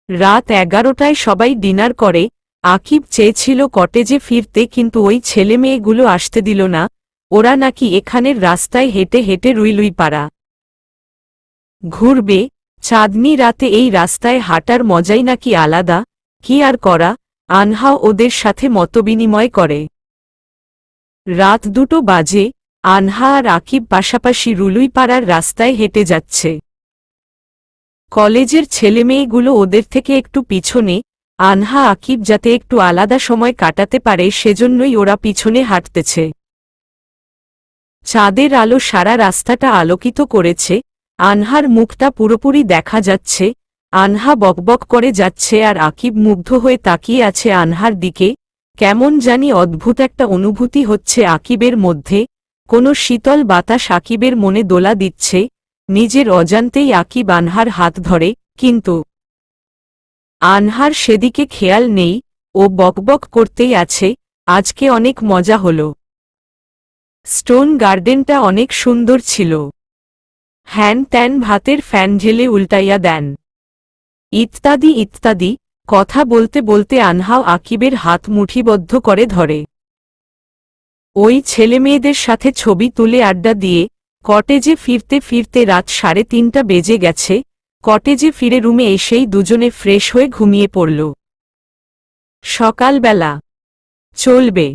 রাত 11টায় সবাই ডিনার করে। আকিব চেয়েছিল কটেজে ফিরতে, কিন্তু ওই ছেলেমেয়েগুলো আসতে দিল না। ওরা নাকি এখানের রাস্তায় হেঁটে হেঁটে রুইলুইপাড়া ঘুরবে। চাঁদনি রাতে এই রাস্তায় হাঁটার মজাই নাকি আলাদা। কি আর করা, আনহাও ওদের সাথে মতবিনিময় করে। রাত 2টো বাজে। আনহা আর আকিব পাশাপাশি রুলুইপাড়ার রাস্তায় হেঁটে যাচ্ছে। কলেজের ছেলেমেয়েগুলো ওদের থেকে একটু পিছনে। আনহা আকিব যাতে একটু আলাদা সময় কাটাতে পারে সেজন্যই ওরা পিছনে হাঁটতেছে। চাঁদের আলো সারা রাস্তাটা আলোকিত করেছে। আনহার মুখটা পুরোপুরি দেখা যাচ্ছে। আনহা বকবক করে যাচ্ছে আর আকিব মুগ্ধ হয়ে তাকিয়ে আছে আনহার দিকে। কেমন জানি অদ্ভুত একটা অনুভূতি হচ্ছে আকিবের মধ্যে। কোনো শীতল বাতাস আকিবের মনে দোলা দিচ্ছে। নিজের অজান্তেই আকিব আনহার হাত ধরে, কিন্তু আনহার সেদিকে খেয়াল নেই। ও বকবক করতেই আছে, আজকে অনেক মজা হলো। স্টোন গার্ডেনটা অনেক সুন্দর ছিল। হ্যান ত্যান, ভাতের ফ্যান ঢেলে উল্টাইয়া দেন, ইত্যাদি ইত্যাদি। কথা বলতে বলতে আনহাও আকিবের হাত মুঠিবদ্ধ করে ধরে। ওই ছেলেমেয়েদের সাথে ছবি তুলে আড্ডা দিয়ে কটেজে ফিরতে ফিরতে রাত 3:30 বেজে গেছে। কটেজে ফিরে রুমে এসেই দুজনে ফ্রেশ হয়ে ঘুমিয়ে পড়ল। সকালবেলা চলবে।